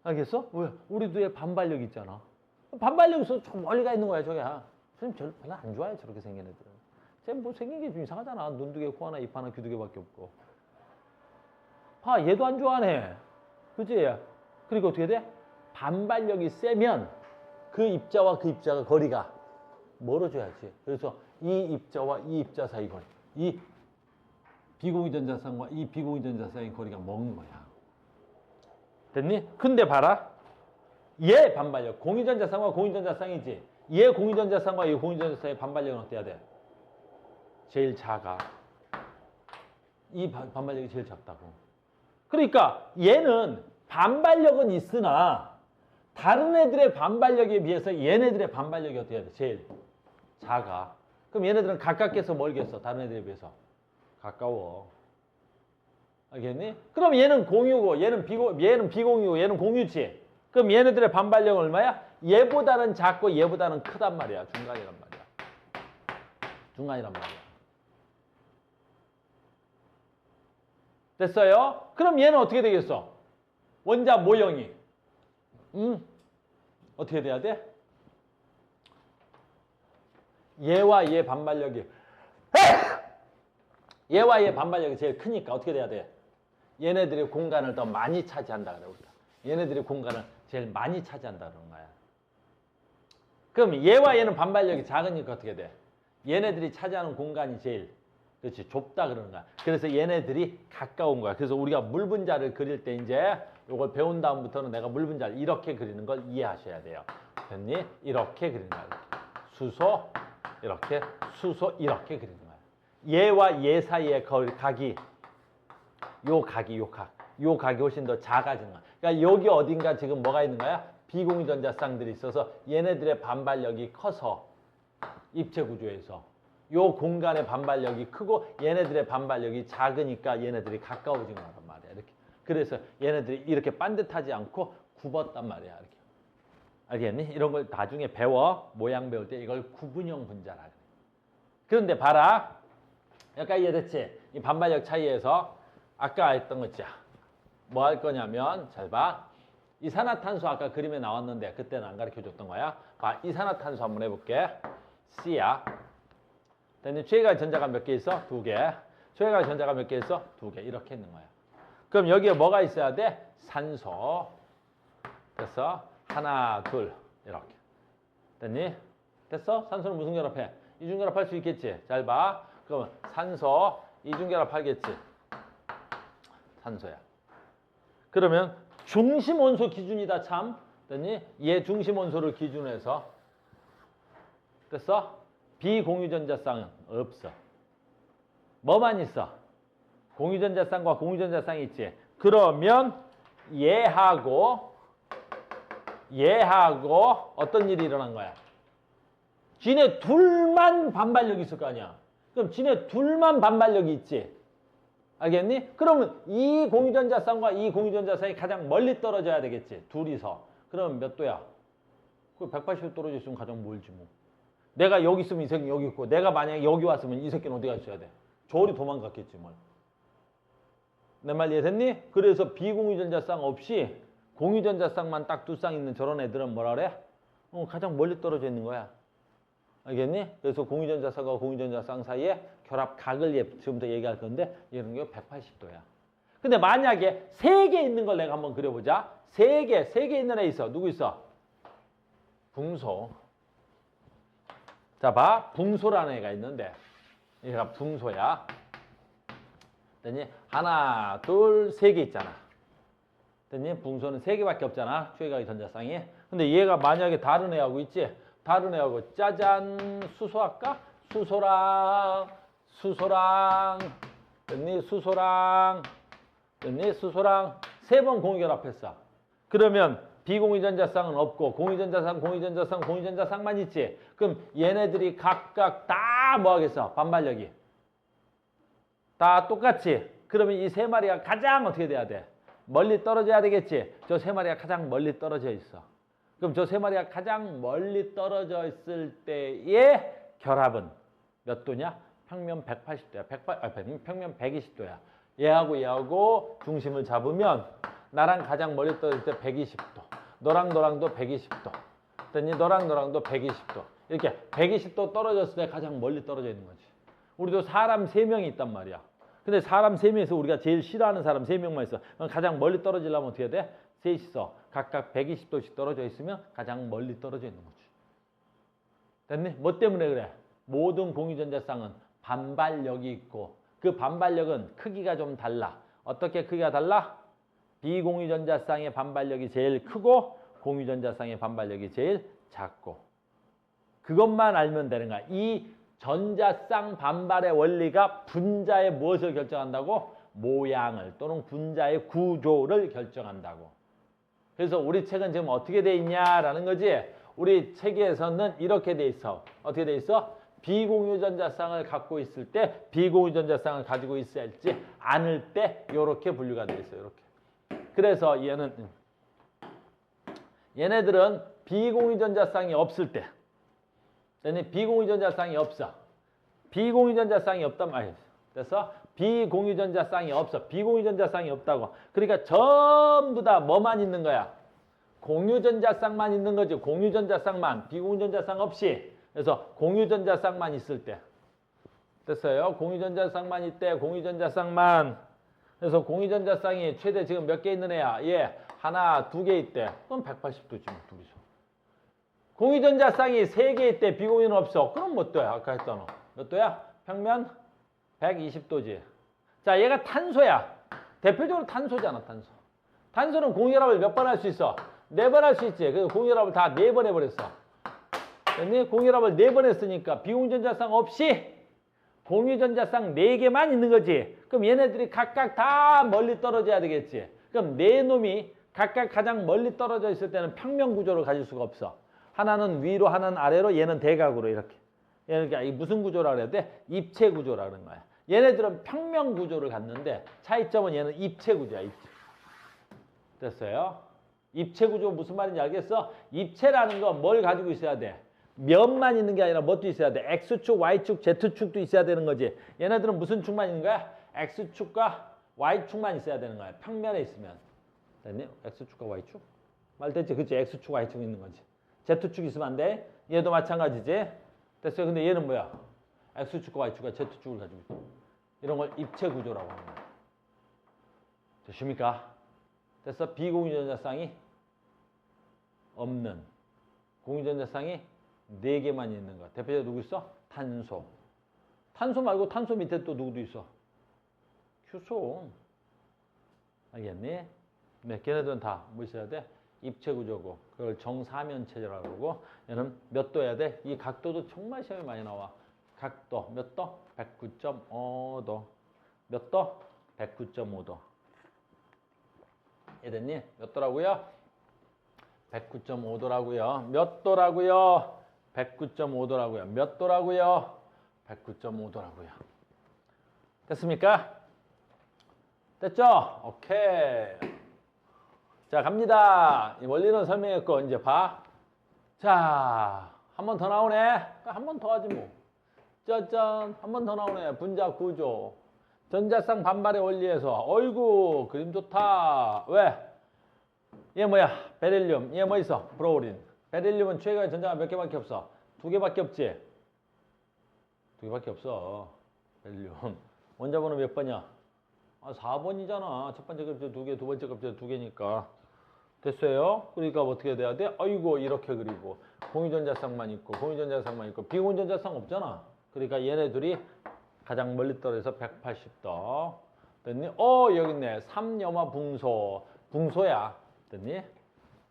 Speaker 1: 알겠어? 왜? 우리도 얘 반발력 있잖아. 반발력 있어서 저 멀리 가 있는 거야, 저기야. 선생님 별로 안 좋아해, 저렇게 생긴 애들은. 쟤 뭐 생긴 게 좀 이상하잖아. 눈 두 개, 코 하나, 입 하나, 귀 두 개밖에 없고. 봐, 얘도 안 좋아하네. 그치? 그리고 어떻게 돼? 반발력이 세면 그 입자와 그 입자가 거리가 멀어져야지. 그래서 이 입자와 이 입자 사이 거리, 이 비공유전자쌍과 이 비공유전자쌍의 거리가 먼 거야. 됐니? 근데 봐라. 얘 반발력, 공유전자쌍과 공유전자쌍이지. 얘 공유전자쌍과 얘 공유전자쌍의 반발력은 어때야 돼? 제일 작아. 이 반발력이 제일 작다고. 그러니까 얘는 반발력은 있으나 다른 애들의 반발력에 비해서 얘네들의 반발력이 어때야 돼? 제일 작아. 그럼 얘네들은 가깝겠어, 멀겠어? 다른 애들에 비해서 가까워. 알겠니? 그럼 얘는 공유고 얘는 비공유고 얘는 공유지. 그럼 얘네들의 반발력은 얼마야? 얘보다는 작고 얘보다는 크단 말이야. 중간이란 말이야. 중간이란 말이야. 됐어요? 그럼 얘는 어떻게 되겠어? 원자 모형이. 어떻게 돼야 돼? 얘와 얘 반발력이 얘와 얘 반발력이 제일 크니까 어떻게 돼야 돼? 얘네들이 공간을 더 많이 차지한다 그래 우리가. 얘네들이 공간을 제일 많이 차지한다 그러는 거야. 그럼 얘와 얘는 반발력이 작으니까 어떻게 돼? 얘네들이 차지하는 공간이 제일 그렇지 좁다 그러는 거야. 그래서 얘네들이 가까운 거야. 그래서 우리가 물분자를 그릴 때 이제 이걸 배운 다음부터는 내가 물분자를 이렇게 그리는 걸 이해하셔야 돼요. 됐니? 이렇게 그리는 거야. 이렇게. 수소 이렇게 수소 이렇게 그리는 거야. 얘와 얘 사이의 각이 요 각이 훨씬 더 작아지는 거야. 그러니까 여기 어딘가 지금 뭐가 있는 거야? 비공유 전자쌍들이 있어서 얘네들의 반발력이 커서 입체 구조에서 요 공간의 반발력이 크고 얘네들의 반발력이 작으니까 얘네들이 가까워진 거란 말이야. 이렇게. 그래서 얘네들이 이렇게 반듯하지 않고 굽었단 말이야. 이렇게. 알겠니? 이런 걸 나중에 배워. 모양 배울 때 이걸 구분형 분자라 그래. 그런데 봐라. 여기까지 이해됐지? 이 반발력 차이에서 아까 했던 거 있지. 뭐 할 거냐면 잘 봐. 이산화탄소 아까 그림에 나왔는데 그때는 안 가르쳐줬던 거야. 봐. 이산화탄소 한번 해볼게. C야. 근데 최애가 전자가 몇 개 있어? 2개. 최애가 전자가 몇 개 있어? 2개. 이렇게 있는 거야. 그럼 여기에 뭐가 있어야 돼? 산소. 됐어? 하나, 둘. 이렇게. 됐니? 됐어? 산소는 무슨 결합해? 이중결합 할 수 있겠지? 잘 봐. 그러면 산소, 이중결합 하겠지? 산소야. 그러면 중심 원소 기준이다 참. 됐니? 얘 중심 원소를 기준으로 해서 됐어? 비공유전자쌍은 없어. 뭐만 있어? 공유전자쌍과 공유전자쌍이 있지. 그러면 얘하고 어떤 일이 일어난 거야? 지네 둘만 반발력이 있을 거 아니야. 그럼 지네 둘만 반발력이 있지. 알겠니? 그러면 이 공유전자쌍과 이 공유전자쌍이 가장 멀리 떨어져야 되겠지. 둘이서. 그러면 몇 도야? 그 180도 떨어져 있으면 가장 멀지 뭐. 내가 여기 있으면 이 새끼는 여기 있고 내가 만약에 여기 왔으면 이 새끼는 어디 가 있어야 돼? 저리 도망갔겠지 뭘. 내 말 이해됐니? 그래서 비공유전자쌍 없이 공유전자쌍만 딱 두 쌍 있는 저런 애들은 뭐라 그래? 가장 멀리 떨어져 있는 거야. 알겠니? 그래서 공유전자쌍과 공유전자쌍 사이에 결합각을 지금부터 얘기할 건데 이런 게 180도야. 근데 만약에 3개 있는 걸 내가 한번 그려보자. 3개 있는 애 있어. 누구 있어? 붕소. 자, 봐. 붕소라는 애가 있는데 얘가 붕소야. 됐니? 하나, 둘, 3개 있잖아. 됐니? 붕소는 3개밖에 없잖아. 최애각의 전자쌍이. 근데 얘가 만약에 다른 애하고 있지? 다른 애하고 짜잔 수소 할까? 수소랑 됐니? 수소랑 3번 공유결합했어. 그러면 비공유전자쌍은 없고 공유전자쌍만 있지. 그럼 얘네들이 각각 다 뭐 하겠어? 반발력이 다 똑같지. 그러면 이 3마리가 가장 어떻게 돼야 돼? 멀리 떨어져야 되겠지. 저 3마리가 가장 멀리 떨어져 있어. 그럼 저 3마리가 가장 멀리 떨어져 있을 때의 결합은 몇 도냐? 평면 180도야. 평면 120도야. 얘하고 중심을 잡으면 나랑 가장 멀리 떨어질 때 120도. 너랑도 120도. 됐니? 너랑도 120도. 이렇게 120도 떨어졌을 때 가장 멀리 떨어져 있는 거지. 우리도 사람 3명이 있단 말이야. 근데 사람 3명에서 우리가 제일 싫어하는 사람 3명만 있어. 그럼 가장 멀리 떨어지려면 어떻게 돼? 셋이서 각각 120도씩 떨어져 있으면 가장 멀리 떨어져 있는 거지. 됐니? 뭐 때문에 그래? 모든 공유전자쌍은 반발력이 있고 그 반발력은 크기가 좀 달라. 어떻게 크기가 달라? 비공유전자쌍의 반발력이 제일 크고 공유전자쌍의 반발력이 제일 작고 그것만 알면 되는 거야. 이 전자쌍 반발의 원리가 분자의 무엇을 결정한다고? 모양을 또는 분자의 구조를 결정한다고. 그래서 우리 책은 지금 어떻게 돼 있냐라는 거지. 우리 책에서는 이렇게 돼 있어. 어떻게 돼 있어? 비공유전자쌍을 갖고 있을 때 비공유전자쌍을 가지고 있어야지 않을 때 이렇게 분류가 돼 있어요. 이렇게. 그래서 얘네들은 비공유전자쌍이 없을 때 비공유전자쌍이 없어. 비공유전자쌍이 없단 말이야. 됐어? 비공유전자쌍이 없어. 비공유전자쌍이 없다고. 그러니까 전부 다 뭐만 있는 거야? 공유전자쌍만 있는 거지. 공유전자쌍만. 비공유전자쌍 없이. 그래서 공유전자쌍만 있을 때. 됐어요? 공유전자쌍만 있대. 공유전자쌍만. 그래서 공유전자쌍이 최대 지금 몇 개 있는 애야? 얘 하나, 2개 있대. 그럼 180도지 뭐 둘이서. 공유전자쌍이 3개 있대. 비공유는 없어. 그럼 몇 도야? 아까 했잖아. 몇 도야? 평면 120도지. 자, 얘가 탄소야. 대표적으로 탄소잖아, 탄소. 탄소는 공유결합을 몇 번 할 수 있어? 4번 할 수 있지. 그래서 공유결합을 다 4번 해버렸어. 됐니? 공유결합을 4번 했으니까 비공유전자쌍 없이 공유전자쌍 4개만 있는 거지. 그럼 얘네들이 각각 다 멀리 떨어져야 되겠지. 그럼 4놈이 각각 가장 멀리 떨어져 있을 때는 평면 구조를 가질 수가 없어. 하나는 위로, 하나는 아래로, 얘는 대각으로 이렇게. 얘는 무슨 구조라 그래야 돼? 입체 구조라 그러는 거야. 얘네들은 평면 구조를 갖는데 차이점은 얘는 입체 구조야. 입체. 됐어요? 입체 구조 무슨 말인지 알겠어? 입체라는 건 뭘 가지고 있어야 돼? 면만 있는 게 아니라 뭣도 있어야 돼? X축, Y축, Z축도 있어야 되는 거지. 얘네들은 무슨 축만 있는 거야? X축과 Y축만 있어야 되는 거야. 평면에 있으면. 됐니? X축과 Y축? 말 됐지? 그치? X축, Y축 있는 거지. Z축 있으면 안 돼? 얘도 마찬가지지? 됐어요? 근데 얘는 뭐야? X축과 Y축과 Z축을 가지고 있어. 이런 걸 입체 구조라고 하는 거야. 되십니까? 됐어? 비공유전자쌍이 없는 공유전자쌍이 4개만 있는 거. 대표적으로 누구 있어? 탄소. 탄소 말고 탄소 밑에 또 누구도 있어? 휴소. 알겠니? 네, 걔네들은 다 뭐 있어야 돼? 입체 구조고. 그걸 정사면체라고 그러고 얘는 몇 도야 돼? 이 각도도 정말 시험에 많이 나와. 각도 몇 도? 109.5도. 몇 도? 109.5도. 이해됐니? 몇 도라고요? 109.5도라고요. 몇 도라고요? 109.5도라고요. 몇 도라고요? 109.5도라고요. 됐습니까? 됐죠? 오케이. 자, 갑니다. 이 원리는 설명했고 이제 봐. 자, 한 번 더 나오네. 한 번 더 하지 뭐. 짜잔, 한 번 더 나오네. 분자 구조. 전자쌍 반발의 원리에서 어이구 그림 좋다. 왜? 얘 뭐야? 베릴륨. 얘 뭐 있어? 브로린. 베릴륨은 최고의 전자가 몇 개밖에 없어? 2개밖에 없지? 2개밖에 없어. 베릴륨. 원자번호 몇 번이야? 4번이잖아. 첫 번째 급제 2개, 두 번째 급제 2개니까. 됐어요? 그러니까 어떻게 돼야 돼? 아이고 이렇게 그리고 공유전자쌍만 있고 공유전자쌍만 있고 비공유전자쌍 없잖아. 그러니까 얘네들이 가장 멀리 떨어져서 180도. 됐니? 여기 있네. 3염화 붕소. 붕소야. 됐니?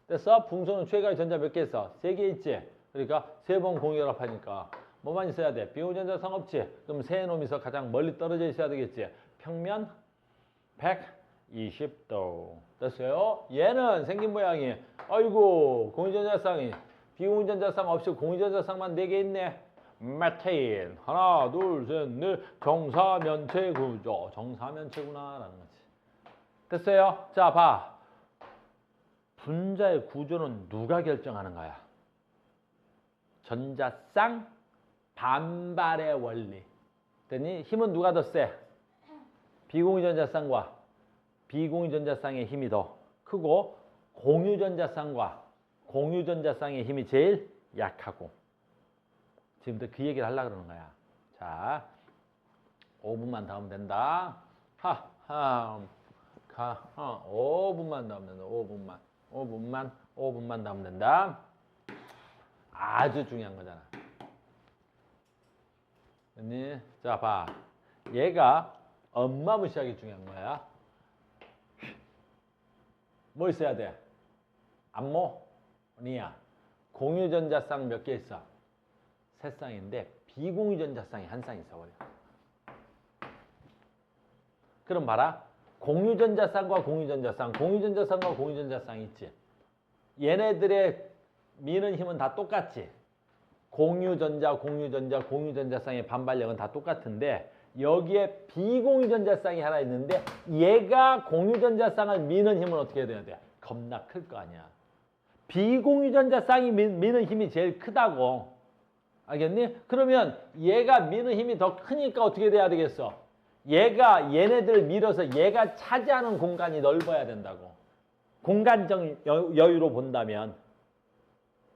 Speaker 1: 됐어? 붕소는 최고의 전자 몇 개 있어? 3개 있지? 그러니까 3번 공유결합하니까 뭐만 있어야 돼? 비공유전자쌍 없지? 그럼 세 놈이서 가장 멀리 떨어져 있어야 되겠지? 평면 120도. 됐어요? 얘는 생긴 모양이 아이고 공유전자쌍이 비공유전자쌍 없이 공유전자쌍만 4개 있네. 메테인 하나 둘 셋 넷 정사면체 구조. 정사면체구나 라는 거지. 됐어요? 자 봐. 분자의 구조는 누가 결정하는 거야? 전자쌍 반발의 원리. 됐니? 힘은 누가 더 세? 비공유전자쌍과 비공유전자쌍의 힘이 더 크고 공유전자쌍과 공유전자쌍의 힘이 제일 약하고. 지금부터 그 얘기를 하려고 그러는 거야. 자, 5분만 더 하면 된다. 5분만 더 하면 된다. 5분만 더 하면 된다. 아주 중요한 거잖아. 됐니? 자, 봐. 얘가 엄마무시하게 중요한 거야. 뭐 있어야 돼? 암모니아. 공유전자쌍 몇 개 있어? 3쌍인데 비공유전자쌍이 1쌍 있어버려. 그럼 봐라. 공유전자쌍과 공유전자쌍과 공유전자쌍 있지. 얘네들의 미는 힘은 다 똑같지. 공유전자쌍의 반발력은 다 똑같은데 여기에 비공유전자쌍이 하나 있는데 얘가 공유전자쌍을 미는 힘은 어떻게 돼야 돼? 겁나 클 거 아니야. 비공유전자쌍이 미는 힘이 제일 크다고. 알겠니? 그러면 얘가 미는 힘이 더 크니까 어떻게 돼야 되겠어? 얘네들을 밀어서 얘가 차지하는 공간이 넓어야 된다고. 공간적 여유로 본다면.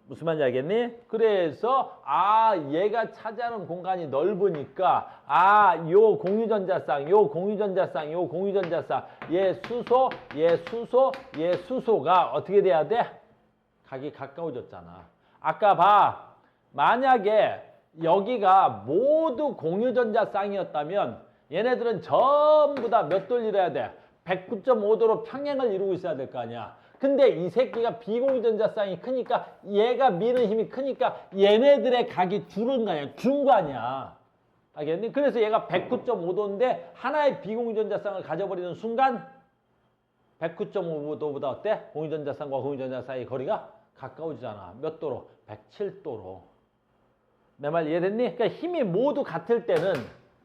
Speaker 1: 무슨 말인지 알겠니? 그래서 얘가 차지하는 공간이 넓으니까 요 공유전자쌍 얘 수소가 어떻게 돼야 돼? 각이 가까워졌잖아. 아까 봐. 만약에 여기가 모두 공유전자쌍이었다면 얘네들은 전부 다 몇 도를 이뤄야 돼? 109.5도로 평행을 이루고 있어야 될 거 아니야. 근데 이 새끼가 비공전자쌍이 크니까 얘가 미는 힘이 크니까 얘네들의 각이 줄은 거 아니야. 준 거 아니야. 알겠니? 그래서 얘가 109.5도인데 하나의 비공전자쌍을 가져버리는 순간 109.5도보다 어때? 공유전자쌍과 공유전자 사이 거리가 가까워지잖아. 몇 도로? 107도로. 내 말 이해됐니? 그러니까 힘이 모두 같을 때는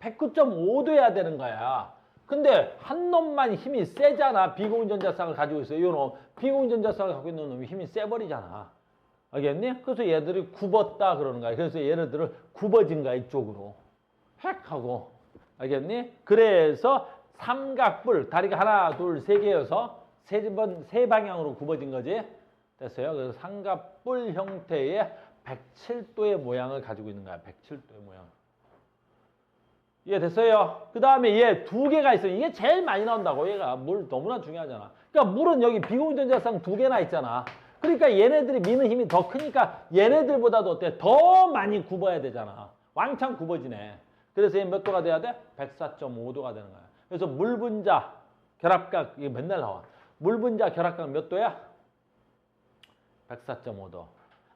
Speaker 1: 109.5도여야 되는 거야. 근데 한 놈만 힘이 세잖아. 비공전자쌍을 가지고 있어. 이 놈. 비공전자쌍을 갖고 있는 놈이 힘이 세버리잖아. 알겠니? 그래서 얘들이 굽었다 그러는 거야. 그래서 얘네들은 굽어진 거야. 이쪽으로. 획 하고. 알겠니? 그래서 삼각뿔, 다리가 하나, 둘, 세 개여서 세 방향으로 굽어진 거지. 됐어요? 그래서 삼각뿔 형태의 107도의 모양을 가지고 있는 거야. 107도의 모양. 이해됐어요? 그 다음에 얘 두 개가 있어. 이게 제일 많이 나온다고. 얘가 물 너무나 중요하잖아. 그러니까 물은 여기 비공전자쌍 두 개나 있잖아. 그러니까 얘네들이 미는 힘이 더 크니까 얘네들보다도 어때? 더 많이 굽어야 되잖아. 왕창 굽어지네. 그래서 얘 몇 도가 돼야 돼? 104.5도가 되는 거야. 그래서 물 분자 결합각, 이게 맨날 나와. 물 분자 결합각 몇 도야? 104.5도.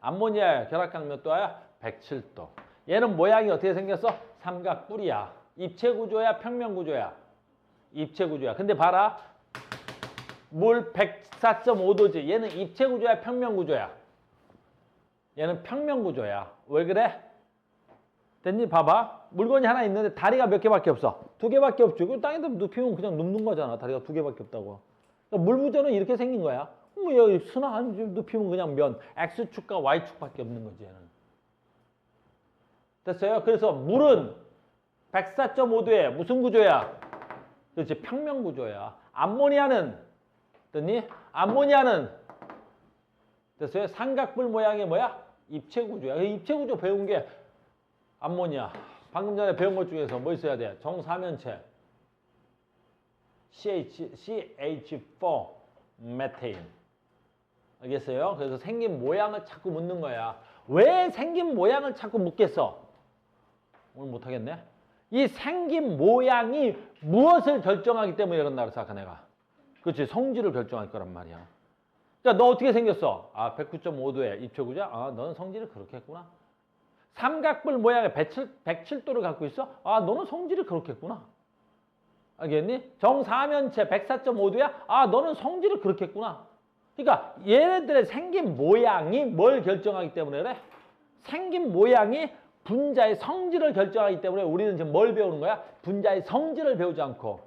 Speaker 1: 암모니아 결합각 몇 도야? 107도. 얘는 모양이 어떻게 생겼어? 삼각뿔이야. 입체 구조야? 평면 구조야? 입체 구조야. 근데 봐라. 물 104.5도지. 얘는 입체 구조야? 평면 구조야? 얘는 평면 구조야. 왜 그래? 됐니? 봐봐. 물건이 하나 있는데 다리가 몇 개밖에 없어. 두 개밖에 없죠. 그 땅에다 눕히면 그냥 눕는 거잖아. 다리가 두 개밖에 없다고. 그러니까 물 구조는 이렇게 생긴 거야. 뭐 여기 순화 눕히면 그냥 면 X축과 Y축밖에 없는 거지. 얘는. 됐어요? 그래서 물은 104.5도에 무슨 구조야? 그렇지. 평면 구조야. 암모니아는 됐니? 암모니아는 됐어요? 삼각뿔 모양의 뭐야? 입체 구조야. 입체 구조 배운 게 암모니아. 방금 전에 배운 것 중에서 뭐 있어야 돼? 정사면체. CH4 메테인. 알겠어요? 그래서 생긴 모양을 자꾸 묻는 거야. 왜 생긴 모양을 자꾸 묻겠어? 오늘 못하겠네. 이 생긴 모양이 무엇을 결정하기 때문에 이런다 그랬어, 아까 내가. 그렇지, 성질을 결정할 거란 말이야. 그러니까 너 어떻게 생겼어? 아, 109.5도에 입체구조야? 아, 너는 성질을 그렇게 했구나. 삼각뿔 모양의 107도를 갖고 있어? 아, 너는 성질을 그렇게 했구나. 알겠니? 정사면체 104.5도야? 아, 너는 성질을 그렇게 했구나. 그러니까 얘네들의 생긴 모양이 뭘 결정하기 때문에 그래? 생긴 모양이 분자의 성질을 결정하기 때문에 우리는 지금 뭘 배우는 거야? 분자의 성질을 배우지 않고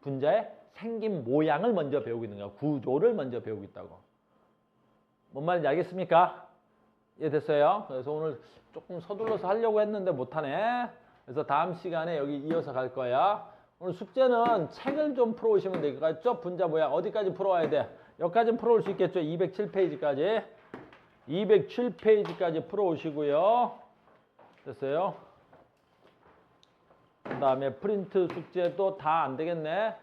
Speaker 1: 분자의 생긴 모양을 먼저 배우고 있는 거야. 구조를 먼저 배우고 있다고. 뭔 말인지 알겠습니까? 이해됐어요? 그래서 오늘 조금 서둘러서 하려고 했는데 못하네. 그래서 다음 시간에 여기 이어서 갈 거야. 오늘 숙제는 책을 좀 풀어오시면 되겠죠? 분자 모양 어디까지 풀어와야 돼? 여기까지는 풀어올 수 있겠죠? 207페이지까지. 207페이지까지 풀어오시고요. 됐어요? 그 다음에 프린트 숙제도 다 안 되겠네.